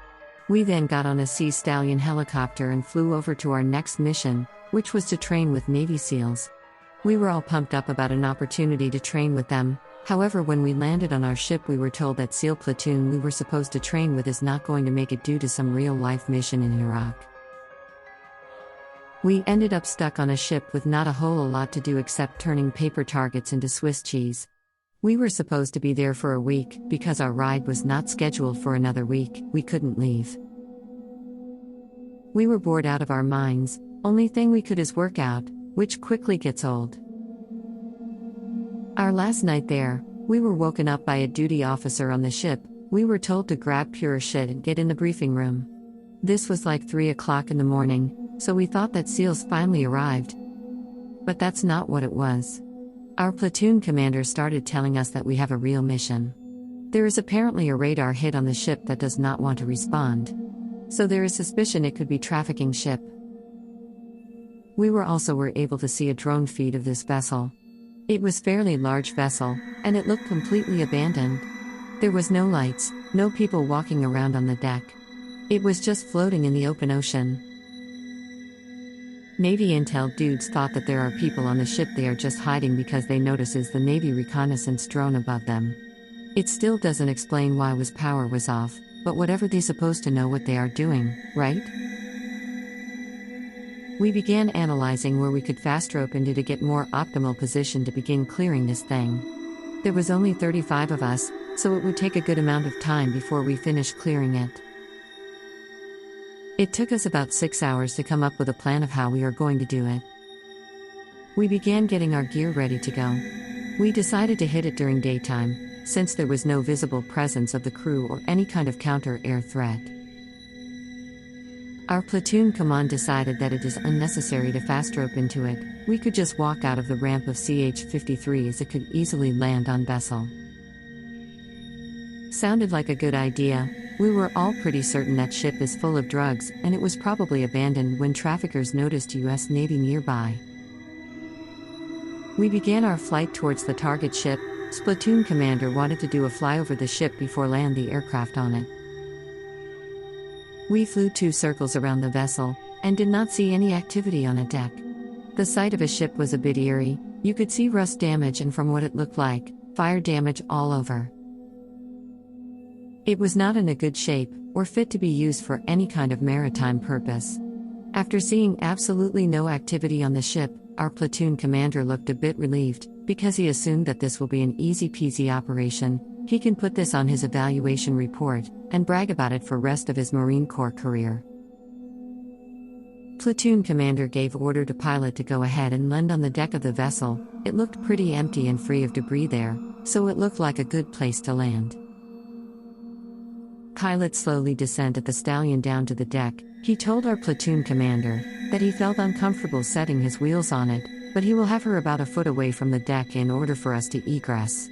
We then got on a Sea Stallion helicopter and flew over to our next mission, which was to train with Navy SEALs. We were all pumped up about an opportunity to train with them. However, when we landed on our ship, we were told that SEAL platoon we were supposed to train with is not going to make it due to some real-life mission in Iraq. We ended up stuck on a ship with not a whole lot to do except turning paper targets into Swiss cheese. We were supposed to be there for a week. Because our ride was not scheduled for another week, we couldn't leave. We were bored out of our minds. Only thing we could is work out, which quickly gets old. Our last night there, we were woken up by a duty officer on the ship. We were told to grab pure shit and get in the briefing room. This was like 3 o'clock in the morning, so we thought that SEALs finally arrived. But that's not what it was. Our platoon commander started telling us that we have a real mission. There is apparently a radar hit on the ship that does not want to respond. So there is suspicion it could be trafficking ship. We were able to see a drone feed of this vessel. It was fairly large vessel, and it looked completely abandoned. There was no lights, no people walking around on the deck. It was just floating in the open ocean. Navy intel dudes thought that there are people on the ship. They are just hiding because they notices the Navy reconnaissance drone above them. It still doesn't explain why power was off, but whatever, they supposed to know what they are doing, right? We began analyzing where we could fast rope into to get more optimal position to begin clearing this thing. There was only 35 of us, so it would take a good amount of time before we finished clearing it. It took us about 6 hours to come up with a plan of how we are going to do it. We began getting our gear ready to go. We decided to hit it during daytime, since there was no visible presence of the crew or any kind of counter-air threat. Our platoon command decided that it is unnecessary to fast rope into it. We could just walk out of the ramp of CH-53 as it could easily land on vessel. Sounded like a good idea. We were all pretty certain that ship is full of drugs, and it was probably abandoned when traffickers noticed US Navy nearby. We began our flight towards the target ship. Platoon commander wanted to do a flyover the ship before land the aircraft on it. We flew 2 circles around the vessel, and did not see any activity on a deck. The sight of a ship was a bit eerie. You could see rust damage, and from what it looked like, fire damage all over. It was not in a good shape, or fit to be used for any kind of maritime purpose. After seeing absolutely no activity on the ship, our platoon commander looked a bit relieved, because he assumed that this will be an easy-peasy operation. He can put this on his evaluation report, and brag about it for rest of his Marine Corps career. Platoon commander gave order to pilot to go ahead and land on the deck of the vessel. It looked pretty empty and free of debris there, so it looked like a good place to land. Pilot slowly descended the stallion down to the deck. He told our platoon commander that he felt uncomfortable setting his wheels on it, but he will have her about a foot away from the deck in order for us to egress.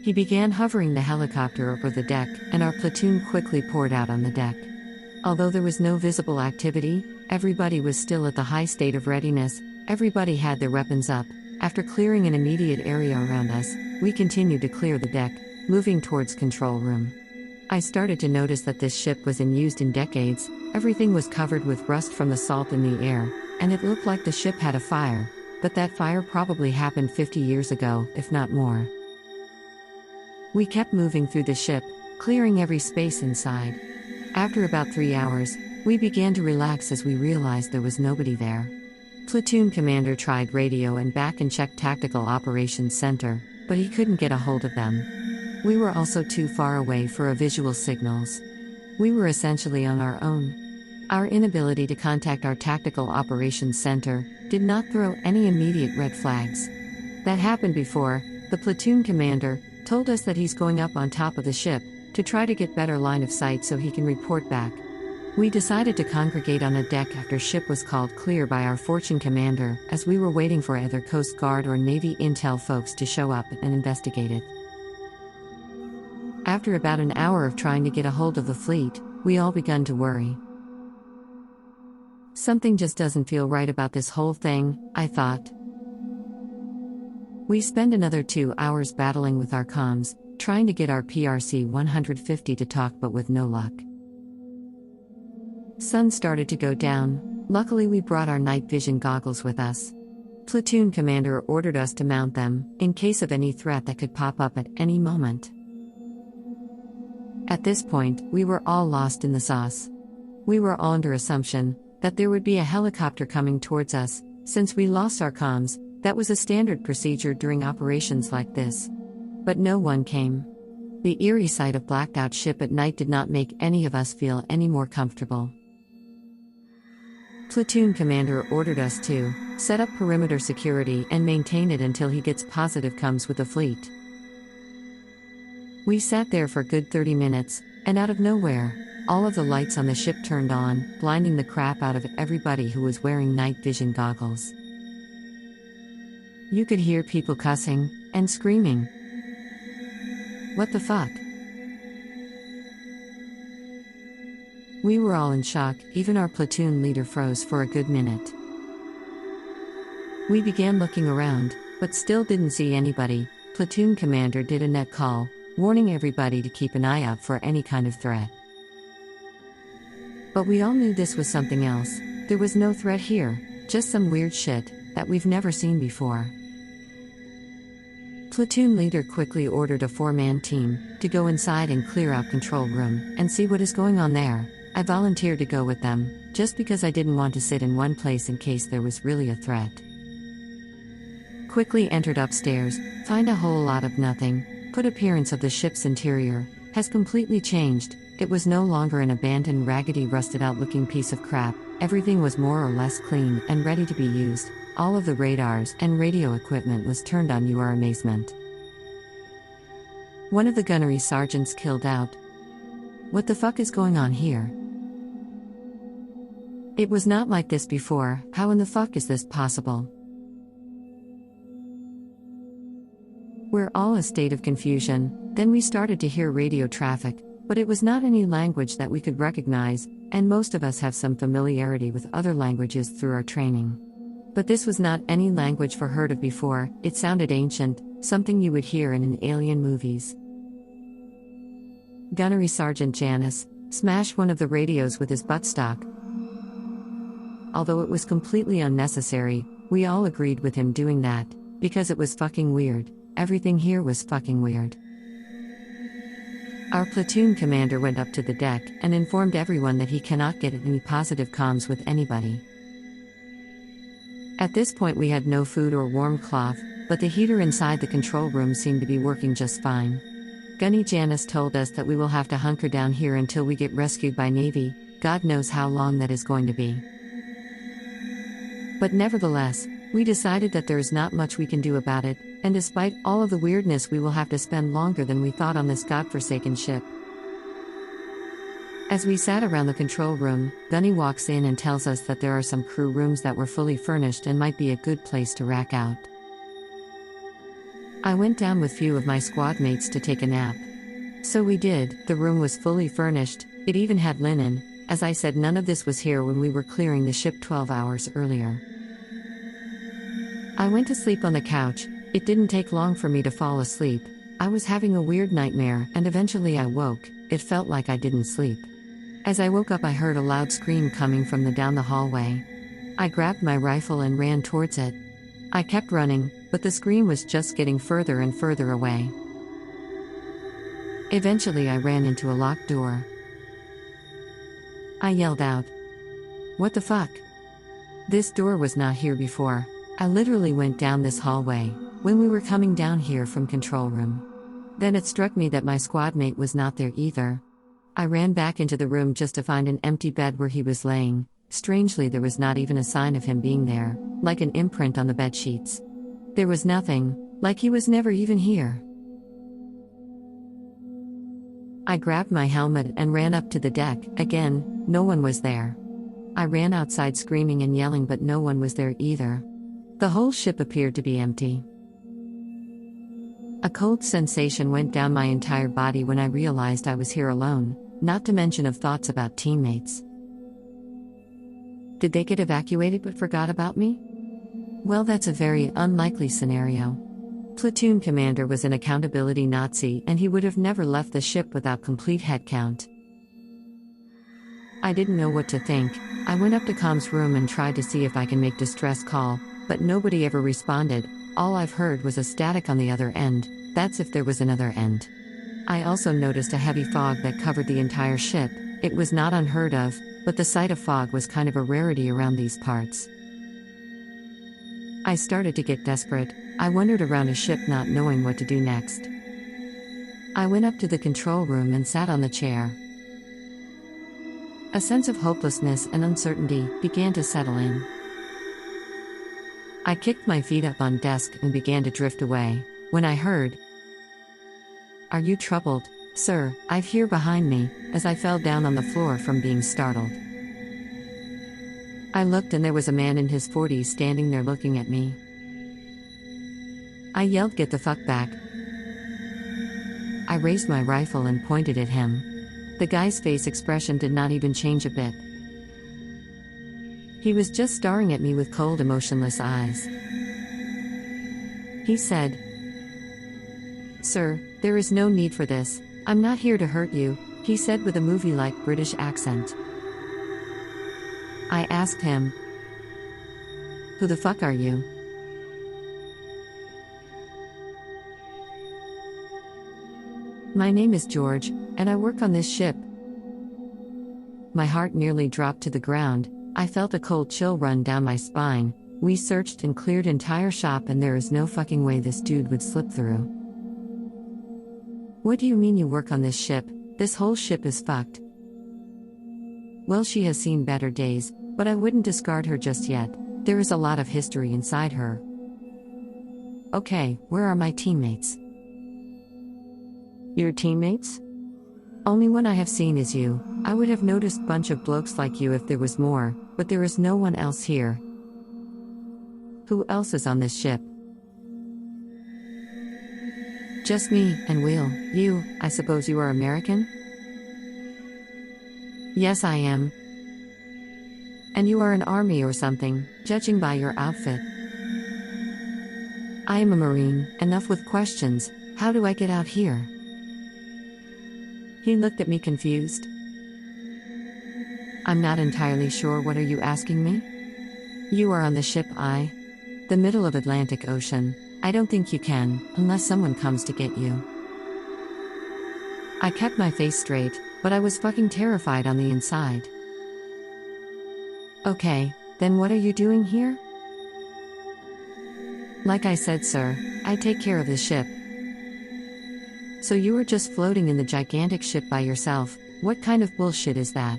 He began hovering the helicopter over the deck, and our platoon quickly poured out on the deck. Although there was no visible activity, everybody was still at the high state of readiness. Everybody had their weapons up. After clearing an immediate area around us, we continued to clear the deck, moving towards control room. I started to notice that this ship was unused in decades. Everything was covered with rust from the salt in the air, and it looked like the ship had a fire, but that fire probably happened 50 years ago, if not more. We kept moving through the ship, clearing every space inside. After about 3 hours, we began to relax as we realized there was nobody there. Platoon commander tried radio and back and checked Tactical Operations Center, but he couldn't get a hold of them. We were also too far away for a visual signals. We were essentially on our own. Our inability to contact our Tactical Operations Center did not throw any immediate red flags. That happened before. The platoon commander told us that he's going up on top of the ship to try to get better line of sight so he can report back. We decided to congregate on a deck after ship was called clear by our Fortune commander, as we were waiting for either Coast Guard or Navy intel folks to show up and investigate it. After about an hour of trying to get a hold of the fleet, we all begun to worry. Something just doesn't feel right about this whole thing, I thought. We spent another 2 hours battling with our comms, trying to get our PRC 150 to talk, but with no luck. Sun started to go down. Luckily we brought our night vision goggles with us. Platoon commander ordered us to mount them, in case of any threat that could pop up at any moment. At this point, we were all lost in the sauce. We were all under assumption that there would be a helicopter coming towards us. Since we lost our comms, that was a standard procedure during operations like this. But no one came. The eerie sight of blacked out ship at night did not make any of us feel any more comfortable. Platoon commander ordered us to set up perimeter security and maintain it until he gets positive comms with the fleet. We sat there for a good 30 minutes, and out of nowhere, all of the lights on the ship turned on, blinding the crap out of everybody who was wearing night vision goggles. You could hear people cussing and screaming. What the fuck? We were all in shock, even our platoon leader froze for a good minute. We began looking around, but still didn't see anybody. Platoon commander did a net call, warning everybody to keep an eye out for any kind of threat. But we all knew this was something else. There was no threat here, just some weird shit that we've never seen before. Platoon leader quickly ordered a 4-man team to go inside and clear out control room and see what is going on there. I volunteered to go with them, just because I didn't want to sit in one place in case there was really a threat. Quickly entered upstairs, find a whole lot of nothing. Appearance of the ship's interior has completely changed. It was no longer an abandoned, raggedy, rusted out looking piece of crap. Everything was more or less clean and ready to be used. All of the radars and radio equipment was turned on. Your amazement. One of the gunnery sergeants killed out. What the fuck is going on here? It was not like this before. How in the fuck is this possible? We're all a state of confusion. Then we started to hear radio traffic, but it was not any language that we could recognize, and most of us have some familiarity with other languages through our training. But this was not any language heard of before. It sounded ancient, something you would hear in alien movies. Gunnery Sergeant Janice smashed one of the radios with his buttstock. Although it was completely unnecessary, we all agreed with him doing that, because it was fucking weird. Everything here was fucking weird. Our platoon commander went up to the deck and informed everyone that he cannot get any positive comms with anybody. At this point we had no food or warm cloth, but the heater inside the control room seemed to be working just fine. Gunny Janice told us that we will have to hunker down here until we get rescued by Navy. God knows how long that is going to be. But nevertheless, we decided that there is not much we can do about it, and despite all of the weirdness we will have to spend longer than we thought on this godforsaken ship. As we sat around the control room, Gunny walks in and tells us that there are some crew rooms that were fully furnished and might be a good place to rack out. I went down with few of my squad mates to take a nap. So we did. The room was fully furnished, it even had linen. As I said, none of this was here when we were clearing the ship 12 hours earlier. I went to sleep on the couch. It didn't take long for me to fall asleep. I was having a weird nightmare, and eventually I woke. It felt like I didn't sleep. As I woke up, I heard a loud scream coming from down the hallway. I grabbed my rifle and ran towards it. I kept running, but the scream was just getting further and further away. Eventually I ran into a locked door. I yelled out, "What the fuck? This door was not here before." I literally went down this hallway when we were coming down here from control room. Then it struck me that my squad mate was not there either. I ran back into the room just to find an empty bed where he was laying. Strangely, there was not even a sign of him being there, like an imprint on the bed sheets. There was nothing, like he was never even here. I grabbed my helmet and ran up to the deck. Again, no one was there. I ran outside screaming and yelling, but no one was there either. The whole ship appeared to be empty. A cold sensation went down my entire body when I realized I was here alone, not to mention of thoughts about teammates. Did they get evacuated but forgot about me? Well, that's a very unlikely scenario. Platoon commander was an accountability Nazi, and he would have never left the ship without complete headcount. I didn't know what to think. I went up to comms room and tried to see if I can make distress call, But nobody ever responded. All I've heard was a static on the other end, that's if there was another end. I also noticed a heavy fog that covered the entire ship. It was not unheard of, but the sight of fog was kind of a rarity around these parts. I started to get desperate. I wandered around a ship not knowing what to do next. I went up to the control room and sat on the chair. A sense of hopelessness and uncertainty began to settle in. I kicked my feet up on desk and began to drift away, when I heard, "Are you troubled, sir?" I hear behind me, as I fell down on the floor from being startled. I looked and there was a man in his 40s standing there looking at me. I yelled, "Get the fuck back." I raised my rifle and pointed at him. The guy's face expression did not even change a bit. He was just staring at me with cold, emotionless eyes. He said, "Sir, there is no need for this. I'm not here to hurt you," he said with a movie-like British accent. I asked him, "Who the fuck are you?" "My name is George, and I work on this ship." My heart nearly dropped to the ground. I felt a cold chill run down my spine. We searched and cleared entire shop and there is no fucking way this dude would slip through. "What do you mean you work on this ship? This whole ship is fucked." "Well, she has seen better days, but I wouldn't discard her just yet. There is a lot of history inside her." "Okay, where are my teammates?" "Your teammates? Only one I have seen is you. I would have noticed bunch of blokes like you if there was more, but there is no one else here." "Who else is on this ship?" "Just me, and Will. You, I suppose you are American?" "Yes, I am." "And you are an army or something, judging by your outfit." "I am a Marine. Enough with questions. How do I get out here?" He looked at me confused. "I'm not entirely sure. What are you asking me?" "You are on the ship the middle of Atlantic Ocean. I don't think you can, unless someone comes to get you." I kept my face straight, but I was fucking terrified on the inside. "Okay, then what are you doing here?" "Like I said, sir, I take care of the ship." "So you were just floating in the gigantic ship by yourself? What kind of bullshit is that?"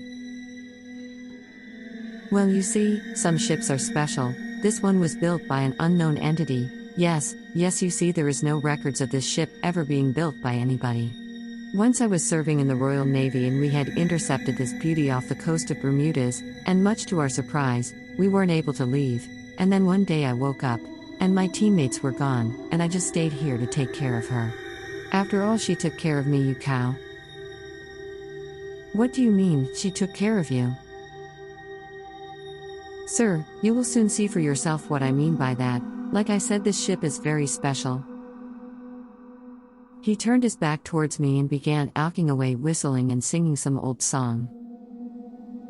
"Well, you see, some ships are special. This one was built by an unknown entity. Yes, you see, there is no records of this ship ever being built by anybody. Once I was serving in the Royal Navy and we had intercepted this beauty off the coast of Bermudas, and much to our surprise, we weren't able to leave. And then one day I woke up, and my teammates were gone, and I just stayed here to take care of her. After all, she took care of me, you cow." "What do you mean, she took care of you?" "Sir, you will soon see for yourself what I mean by that. Like I said, this ship is very special." He turned his back towards me and began alking away, whistling and singing some old song.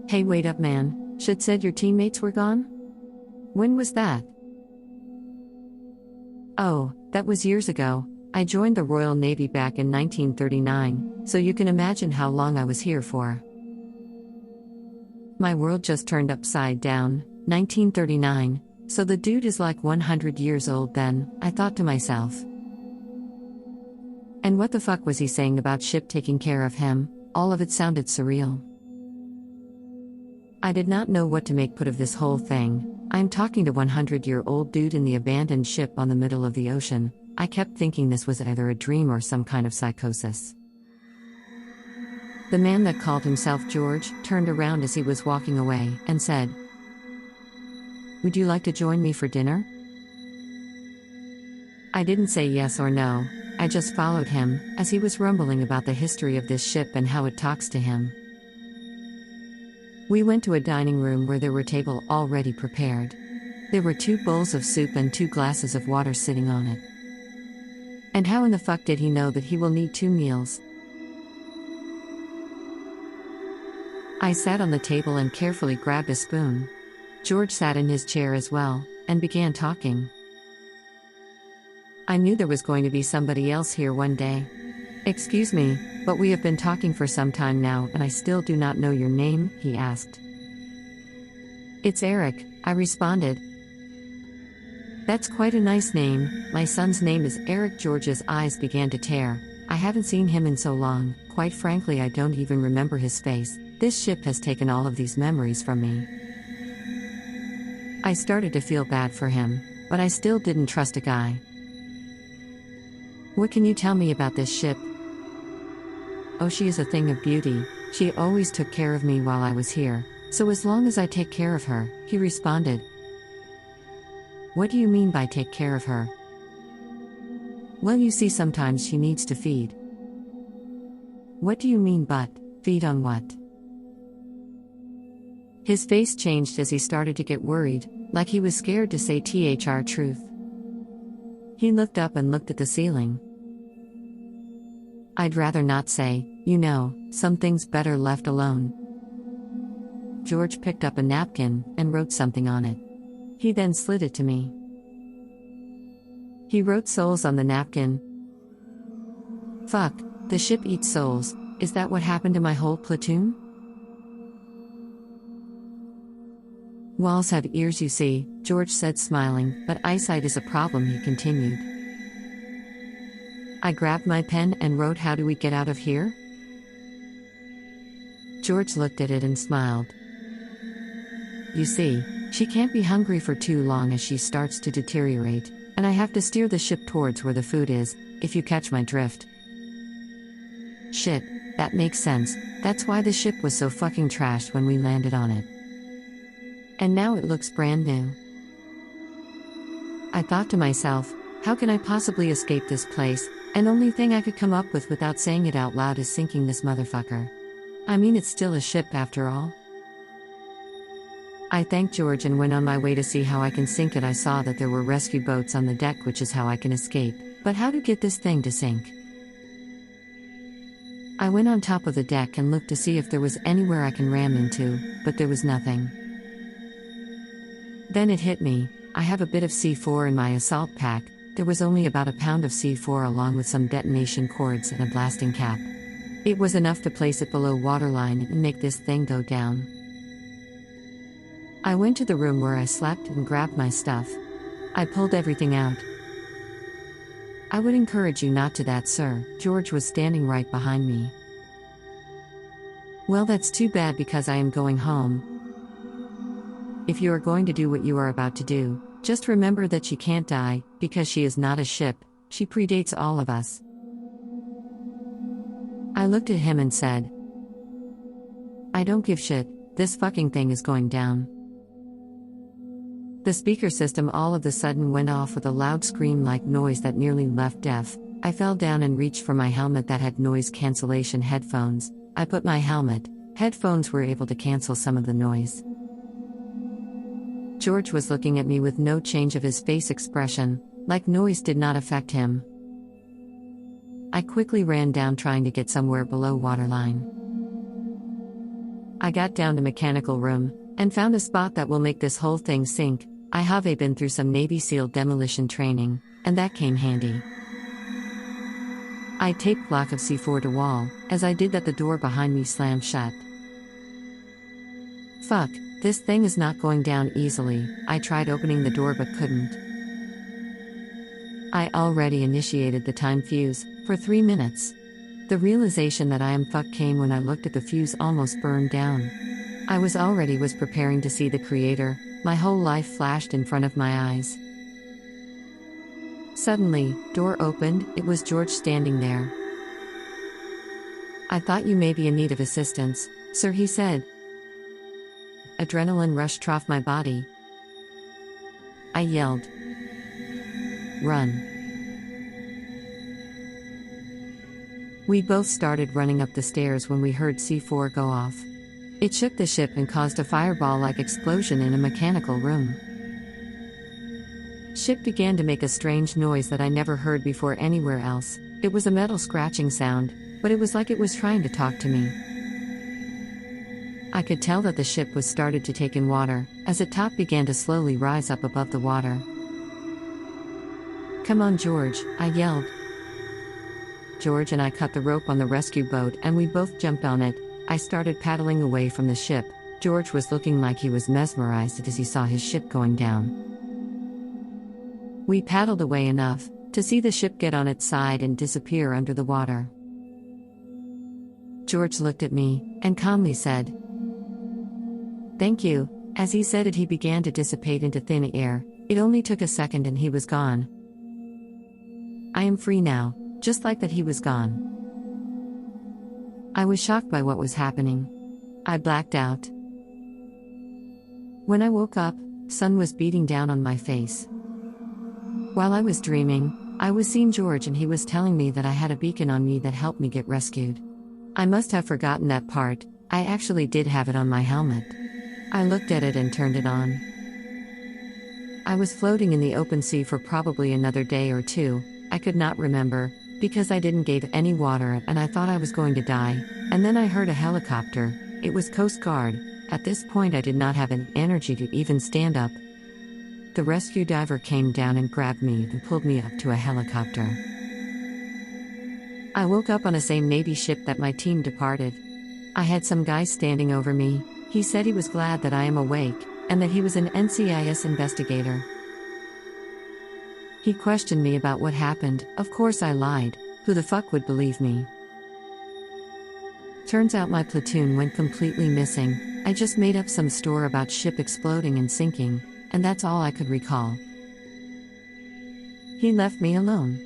"Hey, wait up, man. Should said your teammates were gone? When was that?" "Oh, that was years ago. I joined the Royal Navy back in 1939, so you can imagine how long I was here for." My world just turned upside down. 1939, so the dude is like 100 years old then, I thought to myself. And what the fuck was he saying about ship taking care of him? All of it sounded surreal. I did not know what to make put of this whole thing. I'm talking to 100-year-old dude in the abandoned ship on the middle of the ocean. I kept thinking this was either a dream or some kind of psychosis. The man that called himself George turned around as he was walking away and said, "Would you like to join me for dinner?" I didn't say yes or no. I just followed him, as he was rumbling about the history of this ship and how it talks to him. We went to a dining room where there were tables already prepared. There were 2 bowls of soup and 2 glasses of water sitting on it. And how in the fuck did he know that he will need 2 meals? I sat on the table and carefully grabbed a spoon. George sat in his chair as well. and began talking. I knew there was going to be somebody else here one day. "Excuse me, but we have been talking for some time now and I still do not know your name," he asked. "It's Eric," I responded. "That's quite a nice name. My son's name is Eric." George's eyes began to tear. "I haven't seen him in so long, quite frankly I don't even remember his face. This ship has taken all of these memories from me." I started to feel bad for him, but I still didn't trust a guy. "What can you tell me about this ship?" "Oh, she is a thing of beauty. She always took care of me while I was here, so as long as I take care of her," he responded. "What do you mean by take care of her?" "Well, you see, sometimes she needs to feed." "What do you mean, but feed on what?" His face changed as he started to get worried, like he was scared to say the truth. He looked up and looked at the ceiling. "I'd rather not say, some things better left alone." George picked up a napkin and wrote something on it. He then slid it to me. He wrote souls on the napkin. "Fuck, the ship eats souls. Is that what happened to my whole platoon?" "Walls have ears, you see," George said, smiling, "but eyesight is a problem," he continued. I grabbed my pen and wrote, "How do we get out of here?" George looked at it and smiled. "You see, she can't be hungry for too long as she starts to deteriorate, and I have to steer the ship towards where the food is, if you catch my drift." "Shit, that makes sense. That's why the ship was so fucking trashed when we landed on it. And now it looks brand new." I thought to myself, how can I possibly escape this place, and only thing I could come up with without saying it out loud is sinking this motherfucker. I mean, it's still a ship after all. I thanked George and went on my way to see how I can sink it. I saw that there were rescue boats on the deck, which is how I can escape, but how to get this thing to sink? I went on top of the deck and looked to see if there was anywhere I can ram into, but there was nothing. Then it hit me, I have a bit of C4 in my assault pack. There was only about a pound of C4 along with some detonation cords and a blasting cap. It was enough to place it below waterline and make this thing go down. I went to the room where I slept and grabbed my stuff. I pulled everything out. "I would encourage you not to that, sir." George was standing right behind me. "Well, that's too bad because I am going home. If you are going to do what you are about to do, just remember that she can't die, because she is not a ship, she predates all of us." I looked at him and said, "I don't give shit, this fucking thing is going down." The speaker system all of a sudden went off with a loud scream-like noise that nearly left deaf. I fell down and reached for my helmet that had noise cancellation headphones. I put my headphones were able to cancel some of the noise. George was looking at me with no change of his face expression, like noise did not affect him. I quickly ran down trying to get somewhere below waterline. I got down to mechanical room, and found a spot that will make this whole thing sink. I have been through some Navy SEAL demolition training, and that came handy. I taped block of C4 to wall. As I did that, the door behind me slammed shut. Fuck, this thing is not going down easily. I tried opening the door but couldn't. I already initiated the time fuse, for 3 minutes. The realization that I am fucked came when I looked at the fuse almost burned down. I was preparing to see the creator. My whole life flashed in front of my eyes. Suddenly, door opened. It was George standing there. "I thought you may be in need of assistance, sir," he said. Adrenaline rushed through my body. I yelled, "Run!" We both started running up the stairs when we heard C4 go off. It shook the ship and caused a fireball-like explosion in a mechanical room. Ship began to make a strange noise that I never heard before anywhere else. It was a metal scratching sound, but it was like it was trying to talk to me. I could tell that the ship was started to take in water, as its top began to slowly rise up above the water. "Come on, George," I yelled. George and I cut the rope on the rescue boat and we both jumped on it. I started paddling away from the ship. George was looking like he was mesmerized as he saw his ship going down. We paddled away enough to see the ship get on its side and disappear under the water. George looked at me and calmly said, "Thank you." As he said it, he began to dissipate into thin air. It only took a second and he was gone. I am free now, just like that he was gone. I was shocked by what was happening. I blacked out. When I woke up, sun was beating down on my face. While I was dreaming, I was seeing George and he was telling me that I had a beacon on me that helped me get rescued. I must have forgotten that part. I actually did have it on my helmet. I looked at it and turned it on. I was floating in the open sea for probably another day or two. I could not remember, because I didn't get any water and I thought I was going to die, and then I heard a helicopter. It was Coast Guard. At this point I did not have any energy to even stand up. The rescue diver came down and grabbed me and pulled me up to a helicopter. I woke up on the same Navy ship that my team departed. I had some guy standing over me. He said he was glad that I am awake, and that he was an NCIS investigator. He questioned me about what happened. Of course I lied. Who the fuck would believe me? Turns out my platoon went completely missing. I just made up some story about ship exploding and sinking, and that's all I could recall. He left me alone.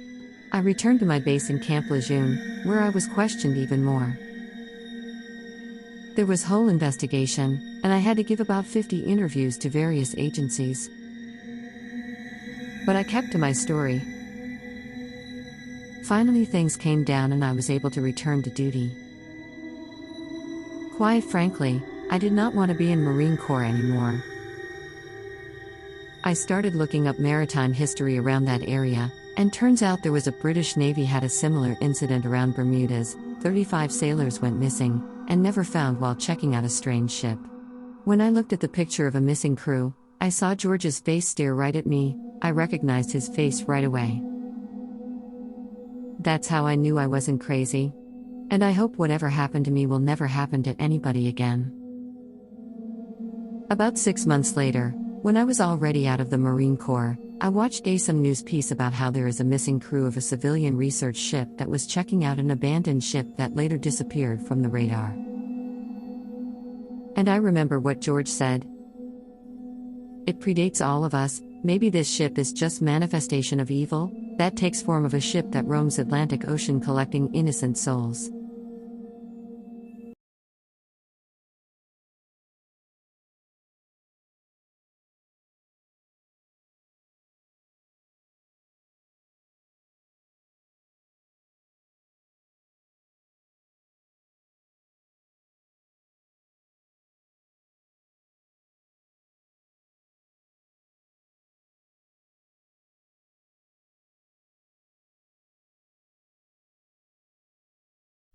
I returned to my base in Camp Lejeune, where I was questioned even more. There was whole investigation, and I had to give about 50 interviews to various agencies. But I kept to my story. Finally things came down and I was able to return to duty. Quite frankly, I did not want to be in Marine Corps anymore. I started looking up maritime history around that area, and turns out there was a British Navy had a similar incident around Bermudas. 35 sailors went missing, and never found while checking out a strange ship. When I looked at the picture of a missing crew, I saw George's face stare right at me. I recognized his face right away. That's how I knew I wasn't crazy. And I hope whatever happened to me will never happen to anybody again. About 6 months later, when I was already out of the Marine Corps, I watched some news piece about how there is a missing crew of a civilian research ship that was checking out an abandoned ship that later disappeared from the radar. And I remember what George said. It predates all of us. Maybe this ship is just manifestation of evil that takes form of a ship that roams Atlantic Ocean collecting innocent souls.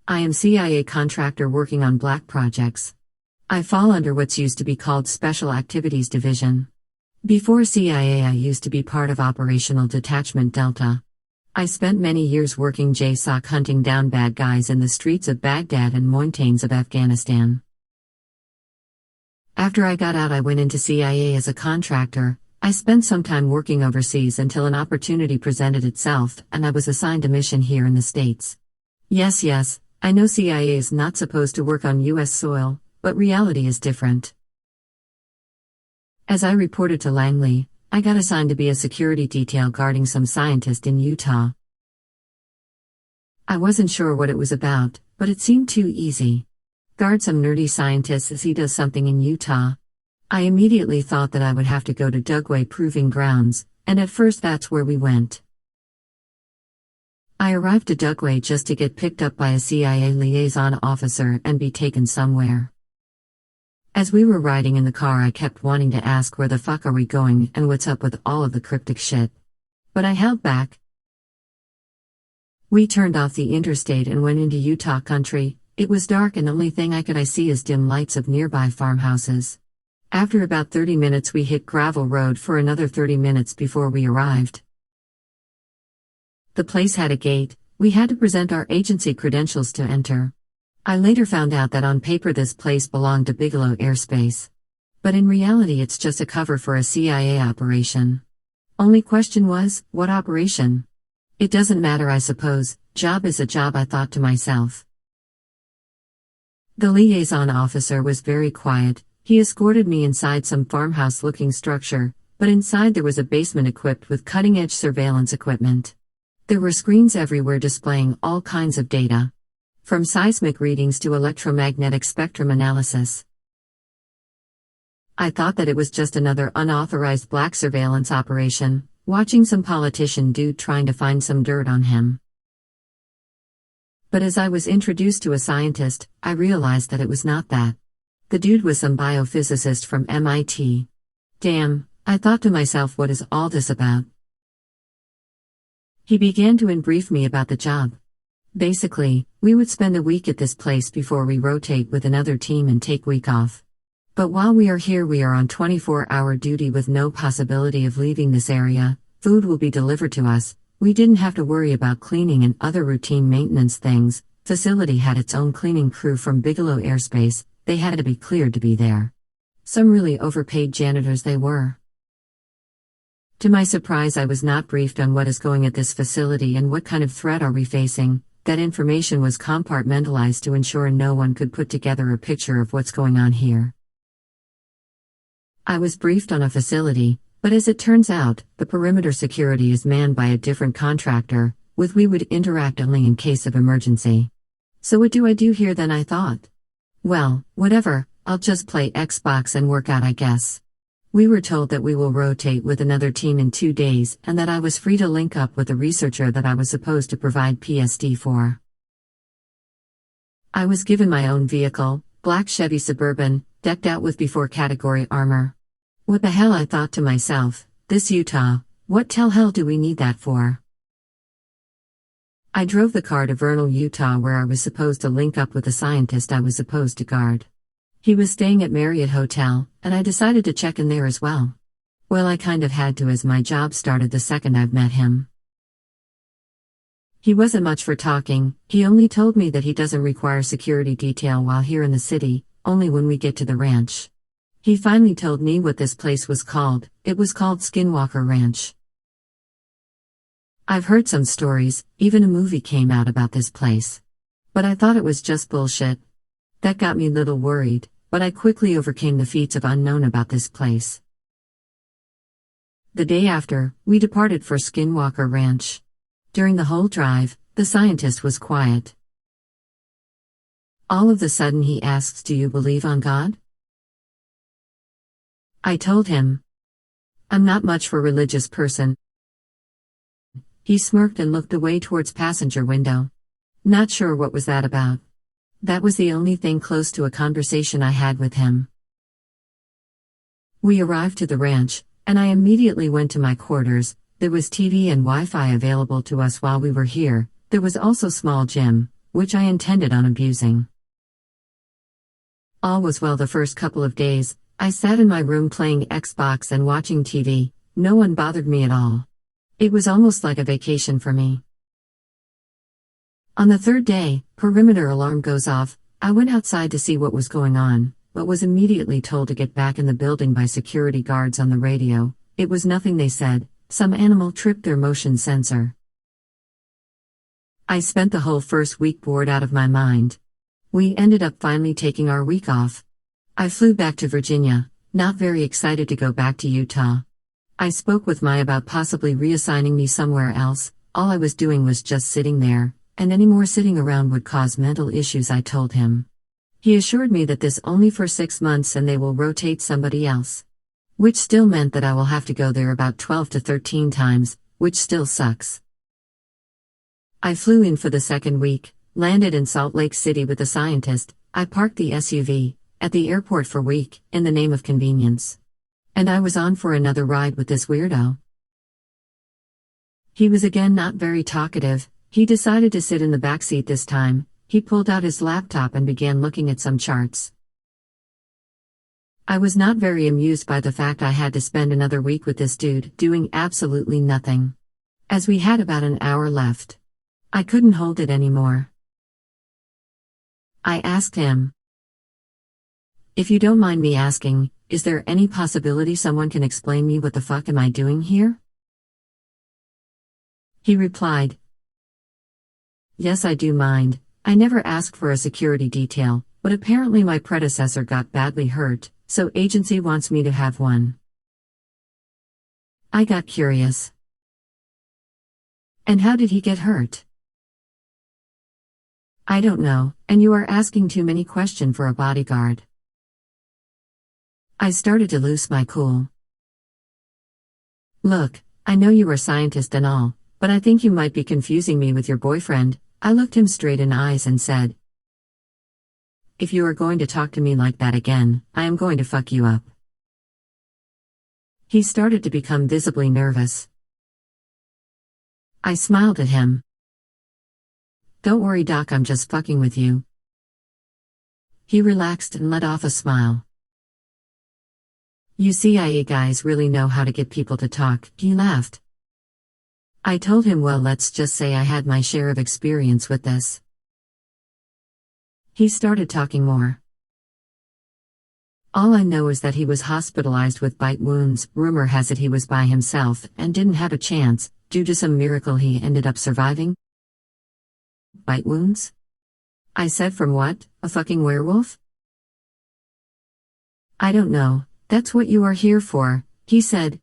I am CIA contractor working on black projects. I fall under what's used to be called Special Activities Division. Before CIA, I used to be part of Operational Detachment Delta. I spent many years working JSOC hunting down bad guys in the streets of Baghdad and mountains of Afghanistan. After I got out, I went into CIA as a contractor. I spent some time working overseas until an opportunity presented itself, and I was assigned a mission here in the States. Yes, I know CIA is not supposed to work on U.S. soil, but reality is different. As I reported to Langley, I got assigned to be a security detail guarding some scientist in Utah. I wasn't sure what it was about, but it seemed too easy. Guard some nerdy scientist as he does something in Utah. I immediately thought that I would have to go to Dugway Proving Grounds, and at first that's where we went. I arrived at Dugway just to get picked up by a CIA liaison officer and be taken somewhere. As we were riding in the car, I kept wanting to ask where the fuck are we going and what's up with all of the cryptic shit. But I held back. We turned off the interstate and went into Utah country. It was dark and the only thing I see is dim lights of nearby farmhouses. After about 30 minutes we hit gravel road for another 30 minutes before we arrived. The place had a gate. We had to present our agency credentials to enter. I later found out that on paper this place belonged to Bigelow Airspace. But in reality it's just a cover for a CIA operation. Only question was, what operation? It doesn't matter, I suppose. Job is a job, I thought to myself. The liaison officer was very quiet. He escorted me inside some farmhouse-looking structure, but inside there was a basement equipped with cutting-edge surveillance equipment. There were screens everywhere displaying all kinds of data, from seismic readings to electromagnetic spectrum analysis. I thought that it was just another unauthorized black surveillance operation, watching some politician dude trying to find some dirt on him. But as I was introduced to a scientist, I realized that it was not that. The dude was some biophysicist from MIT. Damn, I thought to myself, what is all this about? He began to brief me about the job. Basically, we would spend a week at this place before we rotate with another team and take week off. But while we are here we are on 24-hour duty with no possibility of leaving this area. Food will be delivered to us. We didn't have to worry about cleaning and other routine maintenance things. Facility had its own cleaning crew from Bigelow Airspace. They had to be cleared to be there. Some really overpaid janitors they were. To my surprise, I was not briefed on what is going at this facility and what kind of threat are we facing. That information was compartmentalized to ensure no one could put together a picture of what's going on here. I was briefed on a facility, but as it turns out, the perimeter security is manned by a different contractor, with we would interact only in case of emergency. So what do I do here then, I thought? Well, whatever, I'll just play Xbox and work out, I guess. We were told that we will rotate with another team in 2 days and that I was free to link up with the researcher that I was supposed to provide PSD for. I was given my own vehicle, black Chevy Suburban, decked out with before category armor. What the hell, I thought to myself, this Utah, what the hell do we need that for? I drove the car to Vernal, Utah, where I was supposed to link up with the scientist I was supposed to guard. He was staying at Marriott Hotel, and I decided to check in there as well. Well, I kind of had to as my job started the second I've met him. He wasn't much for talking. He only told me that he doesn't require security detail while here in the city, only when we get to the ranch. He finally told me what this place was called. It was called Skinwalker Ranch. I've heard some stories, even a movie came out about this place. But I thought it was just bullshit. That got me a little worried, but I quickly overcame the feats of unknown about this place. The day after, we departed for Skinwalker Ranch. During the whole drive, the scientist was quiet. All of a sudden he asks, "Do you believe on God?" I told him, "I'm not much for a religious person." He smirked and looked away towards passenger window. Not sure what was that about. That was the only thing close to a conversation I had with him. We arrived to the ranch, and I immediately went to my quarters. There was TV and Wi-Fi available to us while we were here. There was also small gym, which I intended on abusing. All was well the first couple of days. I sat in my room playing Xbox and watching TV. No one bothered me at all. It was almost like a vacation for me. On the third day, perimeter alarm goes off. I went outside to see what was going on, but was immediately told to get back in the building by security guards on the radio. It was nothing, they said. Some animal tripped their motion sensor. I spent the whole first week bored out of my mind. We ended up finally taking our week off. I flew back to Virginia, not very excited to go back to Utah. I spoke with Mai about possibly reassigning me somewhere else. All I was doing was just sitting there, and any more sitting around would cause mental issues, I told him. He assured me that this only for 6 months and they will rotate somebody else. Which still meant that I will have to go there about 12 to 13 times, which still sucks. I flew in for the second week, landed in Salt Lake City with the scientist. I parked the SUV at the airport for a week, in the name of convenience. And I was on for another ride with this weirdo. He was again not very talkative. He decided to sit in the backseat this time. He pulled out his laptop and began looking at some charts. I was not very amused by the fact I had to spend another week with this dude, doing absolutely nothing. As we had about an hour left, I couldn't hold it anymore. I asked him, "If you don't mind me asking, is there any possibility someone can explain me what the fuck am I doing here?" He replied, "Yes, I do mind. I never asked for a security detail, but apparently my predecessor got badly hurt, so agency wants me to have one." I got curious. "And how did he get hurt?" "I don't know, and you are asking too many questions for a bodyguard." I started to lose my cool. "Look, I know you are a scientist and all, but I think you might be confusing me with your boyfriend." I looked him straight in the eyes and said, "If you are going to talk to me like that again, I am going to fuck you up." He started to become visibly nervous. I smiled at him. "Don't worry, Doc, I'm just fucking with you." He relaxed and let off a smile. "You CIA guys really know how to get people to talk," he laughed. I told him, "Well, let's just say I had my share of experience with this." He started talking more. "All I know is that he was hospitalized with bite wounds. Rumor has it he was by himself and didn't have a chance. Due to some miracle he ended up surviving." "Bite wounds?" I said. "From what, a fucking werewolf?" "I don't know, that's what you are here for," he said.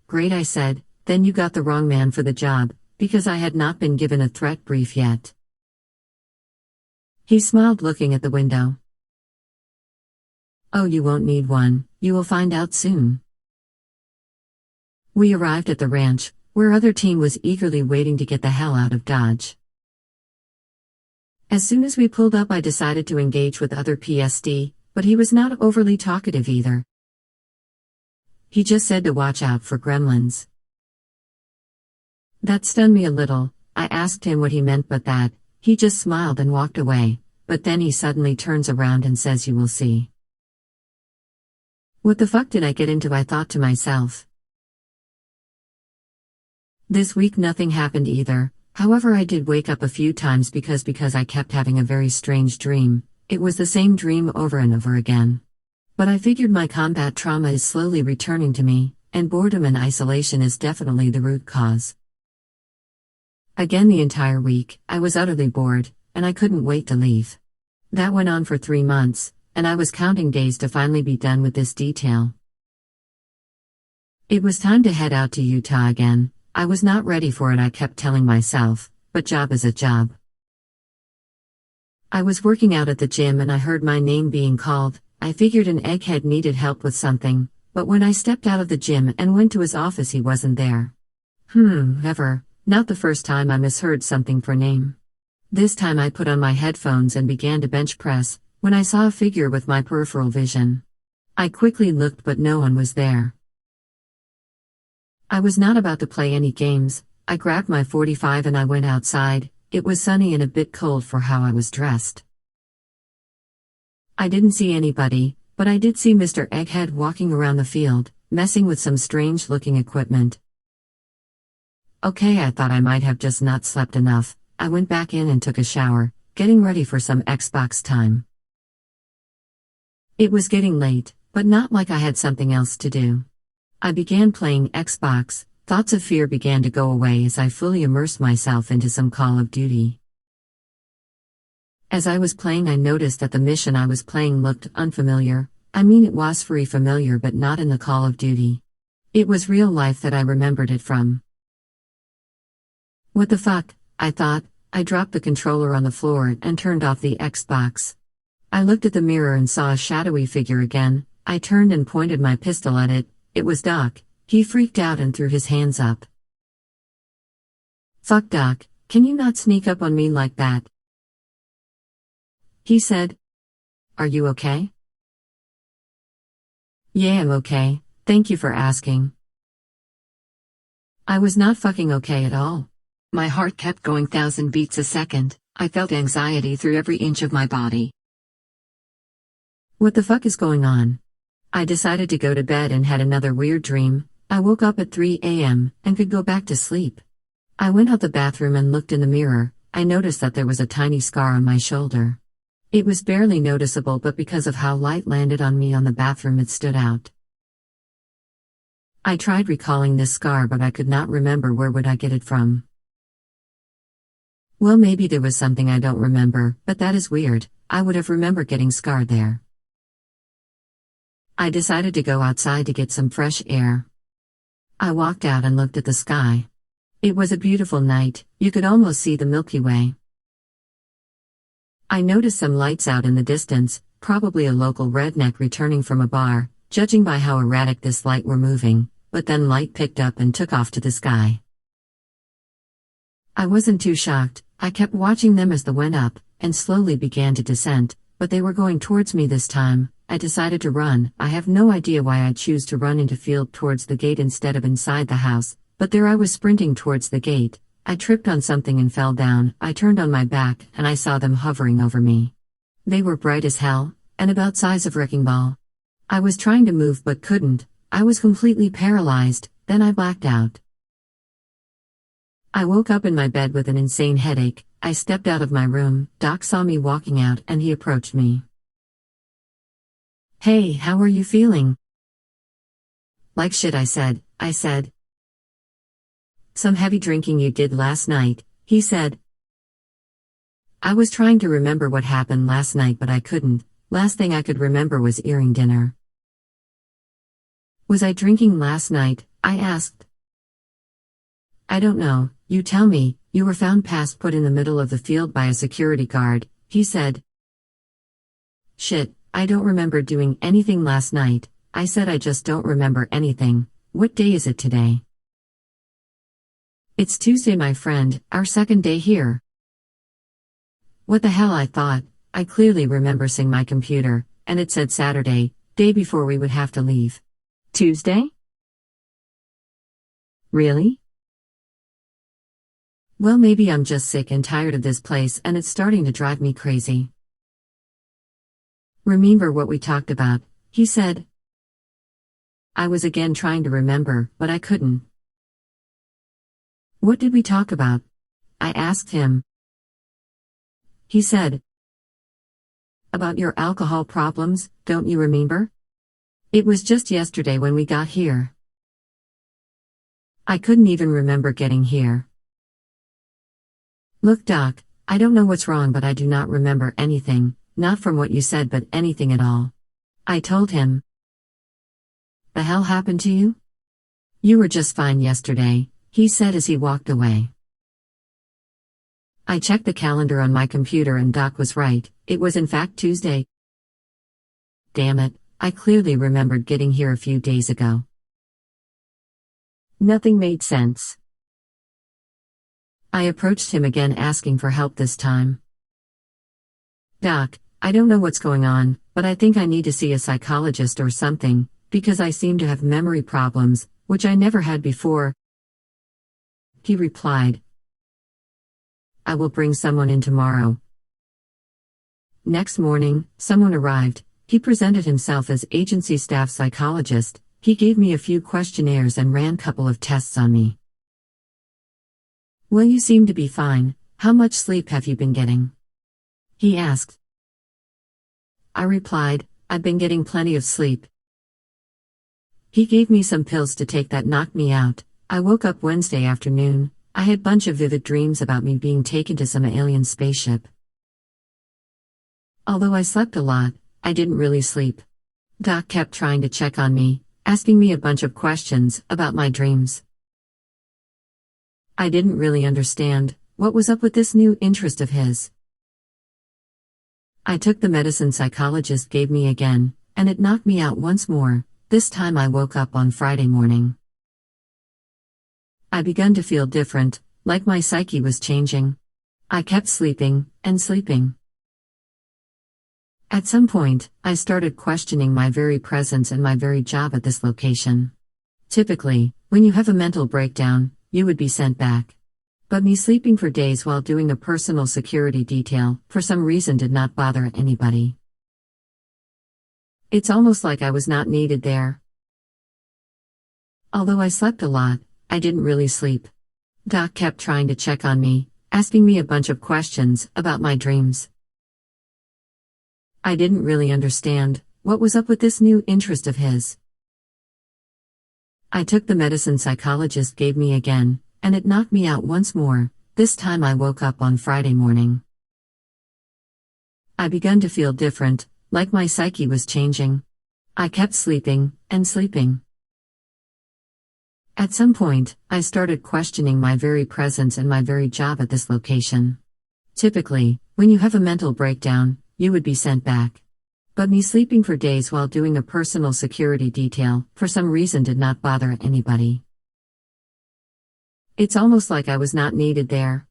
"Great," I said, "then you got the wrong man for the job, because I had not been given a threat brief yet." He smiled, looking at the window. "Oh, you won't need one, you will find out soon." We arrived at the ranch, where other team was eagerly waiting to get the hell out of Dodge. As soon as we pulled up, I decided to engage with other PSD, but he was not overly talkative either. He just said to watch out for gremlins. That stunned me a little. I asked him what he meant, but that, he just smiled and walked away, but then he suddenly turns around and says, "You will see." What the fuck did I get into, I thought to myself. This week nothing happened either. However, I did wake up a few times because I kept having a very strange dream. It was the same dream over and over again. But I figured my combat trauma is slowly returning to me, and boredom and isolation is definitely the root cause. Again, the entire week, I was utterly bored, and I couldn't wait to leave. That went on for 3 months, and I was counting days to finally be done with this detail. It was time to head out to Utah again. I was not ready for it, I kept telling myself, but job is a job. I was working out at the gym and I heard my name being called. I figured an egghead needed help with something, but when I stepped out of the gym and went to his office, he wasn't there. Not the first time I misheard something for name. This time I put on my headphones and began to bench press, when I saw a figure with my peripheral vision. I quickly looked, but no one was there. I was not about to play any games. I grabbed my .45 and I went outside. It was sunny and a bit cold for how I was dressed. I didn't see anybody, but I did see Mr. Egghead walking around the field, messing with some strange-looking equipment. Okay, I thought I might have just not slept enough. I went back in and took a shower, getting ready for some Xbox time. It was getting late, but not like I had something else to do. I began playing Xbox. Thoughts of fear began to go away as I fully immersed myself into some Call of Duty. As I was playing, I noticed that the mission I was playing looked unfamiliar. I mean, it was very familiar, but not in the Call of Duty. It was real life that I remembered it from. What the fuck, I thought. I dropped the controller on the floor and turned off the Xbox. I looked at the mirror and saw a shadowy figure again. I turned and pointed my pistol at it. It was Doc. He freaked out and threw his hands up. "Fuck, Doc, can you not sneak up on me like that?" He said. "Are you okay?" "Yeah, I'm okay, thank you for asking." I was not fucking okay at all. My heart kept going 1,000 beats a second. I felt anxiety through every inch of my body. What the fuck is going on? I decided to go to bed and had another weird dream. I woke up at 3 a.m. and could go back to sleep. I went out the bathroom and looked in the mirror. I noticed that there was a tiny scar on my shoulder. It was barely noticeable, but because of how light landed on me on the bathroom, it stood out. I tried recalling this scar, but I could not remember where would I get it from. Well, maybe there was something I don't remember, but that is weird. I would have remembered getting scarred there. I decided to go outside to get some fresh air. I walked out and looked at the sky. It was a beautiful night. You could almost see the Milky Way. I noticed some lights out in the distance, probably a local redneck returning from a bar, judging by how erratic this light were moving, but then light picked up and took off to the sky. I wasn't too shocked. I kept watching them as they went up, and slowly began to descend, but they were going towards me this time. I decided to run. I have no idea why I choose to run into field towards the gate instead of inside the house, but there I was sprinting towards the gate. I tripped on something and fell down. I turned on my back, and I saw them hovering over me. They were bright as hell, and about size of wrecking ball. I was trying to move but couldn't. I was completely paralyzed. Then I blacked out. I woke up in my bed with an insane headache. I stepped out of my room. Doc saw me walking out and he approached me. "Hey, how are you feeling?" "Like shit," I said. "Some heavy drinking you did last night," he said. I was trying to remember what happened last night, but I couldn't. Last thing I could remember was eating dinner. "Was I drinking last night?" I asked. "I don't know, you tell me. You were found passed put in the middle of the field by a security guard," he said. "Shit, I don't remember doing anything last night," I said. "I just don't remember anything." "What day is it today?" "It's Tuesday, my friend, our second day here." What the hell, I thought. I clearly remember seeing my computer, and it said Saturday, day before we would have to leave. Tuesday? Really? Well, maybe I'm just sick and tired of this place and it's starting to drive me crazy. "Remember what we talked about," he said. I was again trying to remember, but I couldn't. "What did we talk about?" I asked him. He said, "About your alcohol problems, don't you remember? It was just yesterday when we got here." I couldn't even remember getting here. "Look, Doc, I don't know what's wrong, but I do not remember anything, not from what you said, but anything at all." I told him. "The hell happened to you?" "You were just fine yesterday," he said as he walked away. I checked the calendar on my computer and Doc was right. It was in fact Tuesday. Damn it, I clearly remembered getting here a few days ago. Nothing made sense. I approached him again asking for help this time. "Doc, I don't know what's going on, but I think I need to see a psychologist or something, because I seem to have memory problems, which I never had before." He replied, "I will bring someone in tomorrow." Next morning, someone arrived. He presented himself as agency staff psychologist. He gave me a few questionnaires and ran a couple of tests on me. "Well, you seem to be fine. How much sleep have you been getting?" he asked. I replied, "I've been getting plenty of sleep." He gave me some pills to take that knocked me out. I woke up Wednesday afternoon. I had a bunch of vivid dreams about me being taken to some alien spaceship. Although I slept a lot, I didn't really sleep. Doc kept trying to check on me, asking me a bunch of questions about my dreams. I didn't really understand what was up with this new interest of his. I took the medicine psychologist gave me again, and it knocked me out once more. This time I woke up on Friday morning. I began to feel different, like my psyche was changing. I kept sleeping and sleeping. At some point, I started questioning my very presence and my very job at this location. Typically, when you have a mental breakdown, you would be sent back. But me sleeping for days while doing a personal security detail, for some reason did not bother anybody. It's almost like I was not needed there. Although I slept a lot, I didn't really sleep. Doc kept trying to check on me, asking me a bunch of questions about my dreams. I didn't really understand what was up with this new interest of his. I took the medicine psychologist gave me again, and it knocked me out once more. This time I woke up on Friday morning. I begun to feel different, like my psyche was changing. I kept sleeping, and sleeping. At some point, I started questioning my very presence and my very job at this location. Typically, when you have a mental breakdown, you would be sent back. But me sleeping for days while doing a personal security detail, for some reason did not bother anybody. It's almost like I was not needed there.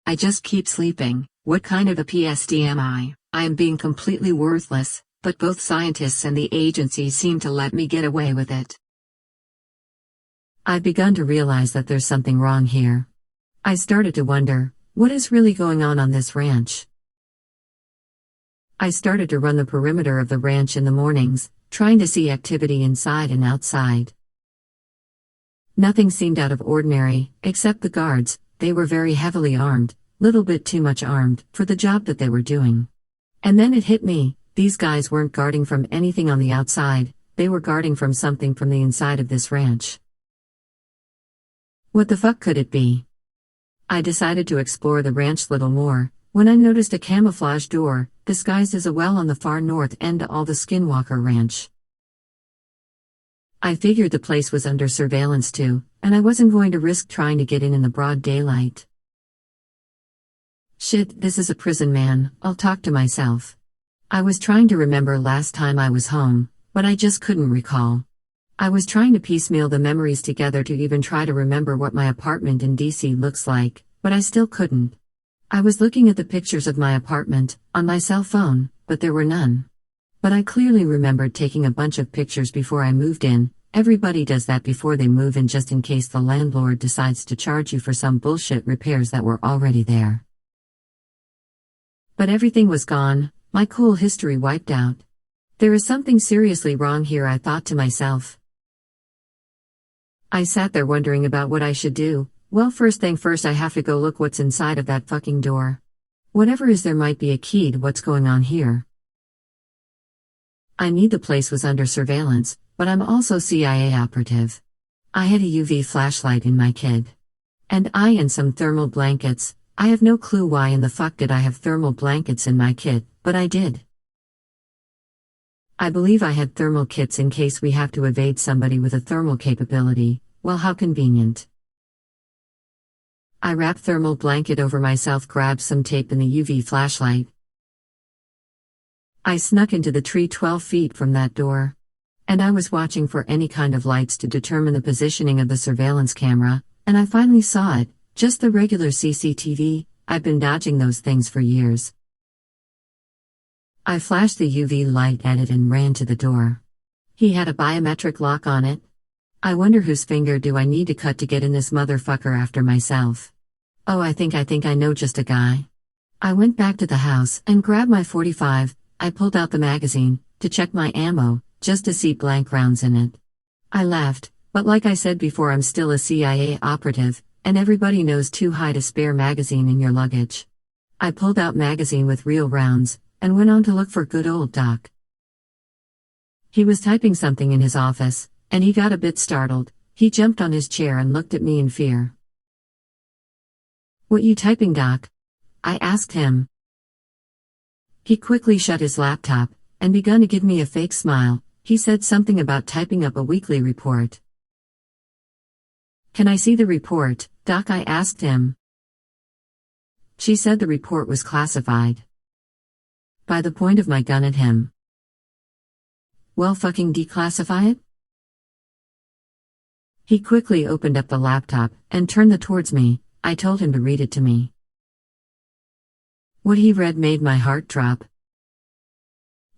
I just keep sleeping. What kind of a PSD am I? I am being completely worthless, but both scientists and the agency seem to let me get away with it. I've begun to realize that there's something wrong here. I started to wonder, what is really going on this ranch? I started to run the perimeter of the ranch in the mornings, trying to see activity inside and outside. Nothing seemed out of ordinary, except the guards. They were very heavily armed, little bit too much armed, for the job that they were doing. And then it hit me, these guys weren't guarding from anything on the outside, they were guarding from something from the inside of this ranch. What the fuck could it be? I decided to explore the ranch little more, when I noticed a camouflage door, disguised as a well on the far north end of the Skinwalker Ranch. I figured the place was under surveillance too, and I wasn't going to risk trying to get in the broad daylight. Shit, this is a prison, man, I'll talk to myself. I was trying to remember last time I was home, but I just couldn't recall. I was trying to piecemeal the memories together to even try to remember what my apartment in DC looks like, but I still couldn't. I was looking at the pictures of my apartment, on my cell phone, but there were none. But I clearly remembered taking a bunch of pictures before I moved in. Everybody does that before they move in just in case the landlord decides to charge you for some bullshit repairs that were already there. But everything was gone, my cool history wiped out. There is something seriously wrong here, I thought to myself. I sat there wondering about what I should do. Well, first thing first, I have to go look what's inside of that fucking door. Whatever is there might be a key to what's going on here. I knew the place was under surveillance, but I'm also CIA operative. I had a UV flashlight in my kit. And some thermal blankets. I have no clue why in the fuck did I have thermal blankets in my kit, but I did. I believe I had thermal kits in case we have to evade somebody with a thermal capability. Well, how convenient. I wrapped thermal blanket over myself, grabbed some tape and the UV flashlight. I snuck into the tree 12 feet from that door. And I was watching for any kind of lights to determine the positioning of the surveillance camera, and I finally saw it, just the regular CCTV. I've been dodging those things for years. I flashed the UV light at it and ran to the door. He had a biometric lock on it. I wonder whose finger do I need to cut to get in this motherfucker after myself. Oh, I think I know just a guy. I went back to the house and grabbed my .45. I pulled out the magazine to check my ammo, just to see blank rounds in it. I laughed, but like I said before, I'm still a CIA operative, and everybody knows too high to spare magazine in your luggage. I pulled out magazine with real rounds, and went on to look for good old Doc. He was typing something in his office, and he got a bit startled. He jumped on his chair and looked at me in fear. "What you typing, Doc?" I asked him. He quickly shut his laptop, and begun to give me a fake smile. He said something about typing up a weekly report. "Can I see the report, Doc?" I asked him. She said the report was classified. By the point of my gun at him. "Well, fucking declassify it?" He quickly opened up the laptop and turned it towards me. I told him to read it to me. What he read made my heart drop.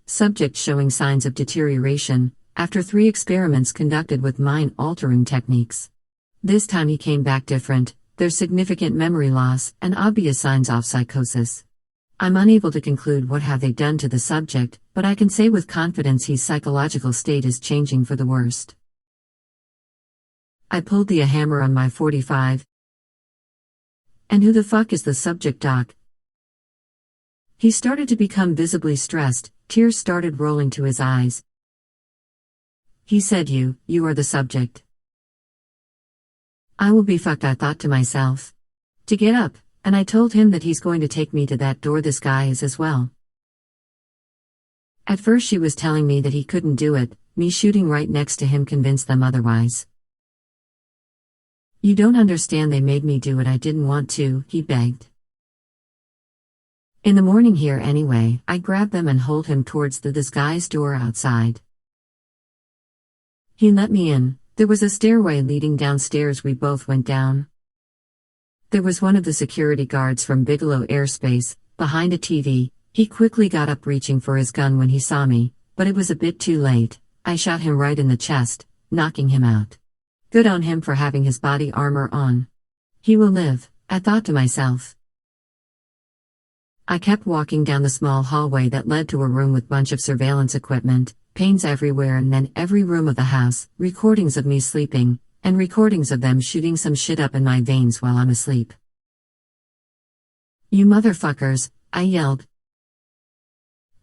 Subject showing signs of deterioration after 3 experiments conducted with mind-altering techniques. This time he came back different. There's significant memory loss and obvious signs of psychosis. I'm unable to conclude what have they done to the subject, but I can say with confidence his psychological state is changing for the worst. I pulled the hammer on my 45. And who the fuck is the subject, doc? He started to become visibly stressed, tears started rolling to his eyes. He said you are the subject. I will be fucked, I thought to myself. To get up, and I told him that he's going to take me to that door this guy is as well. At first she was telling me that he couldn't do it, me shooting right next to him convinced them otherwise. You don't understand, they made me do it, I didn't want to, he begged. In the morning here anyway, I grab them and hold him towards the disguised door outside. He let me in. There was a stairway leading downstairs, we both went down. There was one of the security guards from Bigelow Airspace, behind a TV. He quickly got up reaching for his gun when he saw me, but it was a bit too late. I shot him right in the chest, knocking him out. Good on him for having his body armor on. He will live, I thought to myself. I kept walking down the small hallway that led to a room with bunch of surveillance equipment, panes everywhere, and then every room of the house, recordings of me sleeping, and recordings of them shooting some shit up in my veins while I'm asleep. You motherfuckers, I yelled.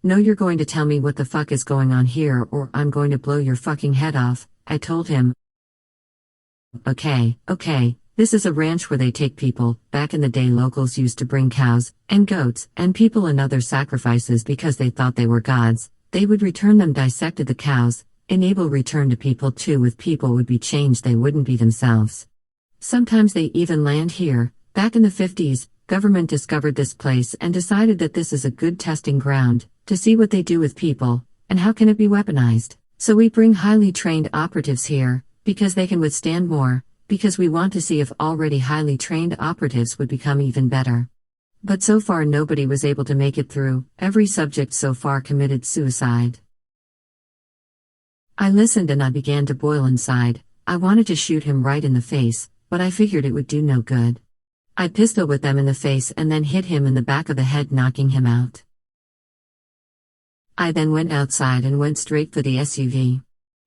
No, you're going to tell me what the fuck is going on here or I'm going to blow your fucking head off, I told him. Okay, this is a ranch where they take people. Back in the day locals used to bring cows, and goats, and people and other sacrifices because they thought they were gods. They would return them, dissected the cows, enable return to people too, with people would be changed, they wouldn't be themselves. Sometimes they even land here. Back in the 50s, government discovered this place and decided that this is a good testing ground, to see what they do with people, and how can it be weaponized. So we bring highly trained operatives here, because they can withstand more, because we want to see if already highly trained operatives would become even better. But so far nobody was able to make it through, every subject so far committed suicide. I listened and I began to boil inside. I wanted to shoot him right in the face, but I figured it would do no good. I pistol whipped them in the face and then hit him in the back of the head, knocking him out. I then went outside and went straight for the SUV.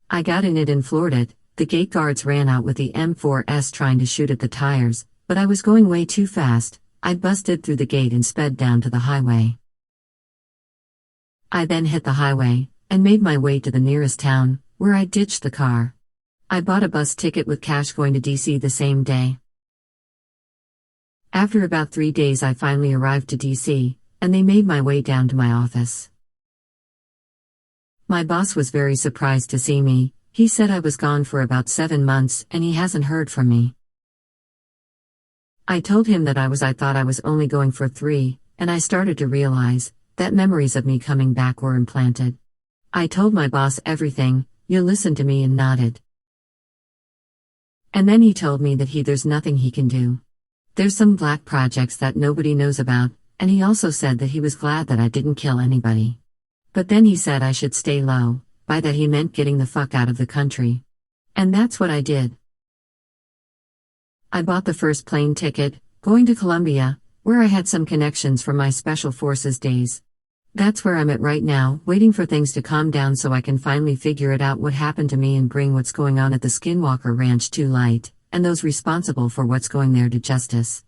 I got in it and floored it. The gate guards ran out with the M4S trying to shoot at the tires, but I was going way too fast. I busted through the gate and sped down to the highway. I then hit the highway, and made my way to the nearest town, where I ditched the car. I bought a bus ticket with cash going to DC the same day. After about 3 days I finally arrived to DC, and they made my way down to my office. My boss was very surprised to see me. He said I was gone for about 7 months and he hasn't heard from me. I told him that I thought I was only going for 3, and I started to realize that memories of me coming back were implanted. I told my boss everything. You listened to me and nodded. And then he told me that there's nothing he can do. There's some black projects that nobody knows about, and he also said that he was glad that I didn't kill anybody. But then he said I should stay low. By that he meant getting the fuck out of the country. And that's what I did. I bought the first plane ticket, going to Colombia, where I had some connections from my Special Forces days. That's where I'm at right now, waiting for things to calm down so I can finally figure it out what happened to me and bring what's going on at the Skinwalker Ranch to light, and those responsible for what's going there to justice.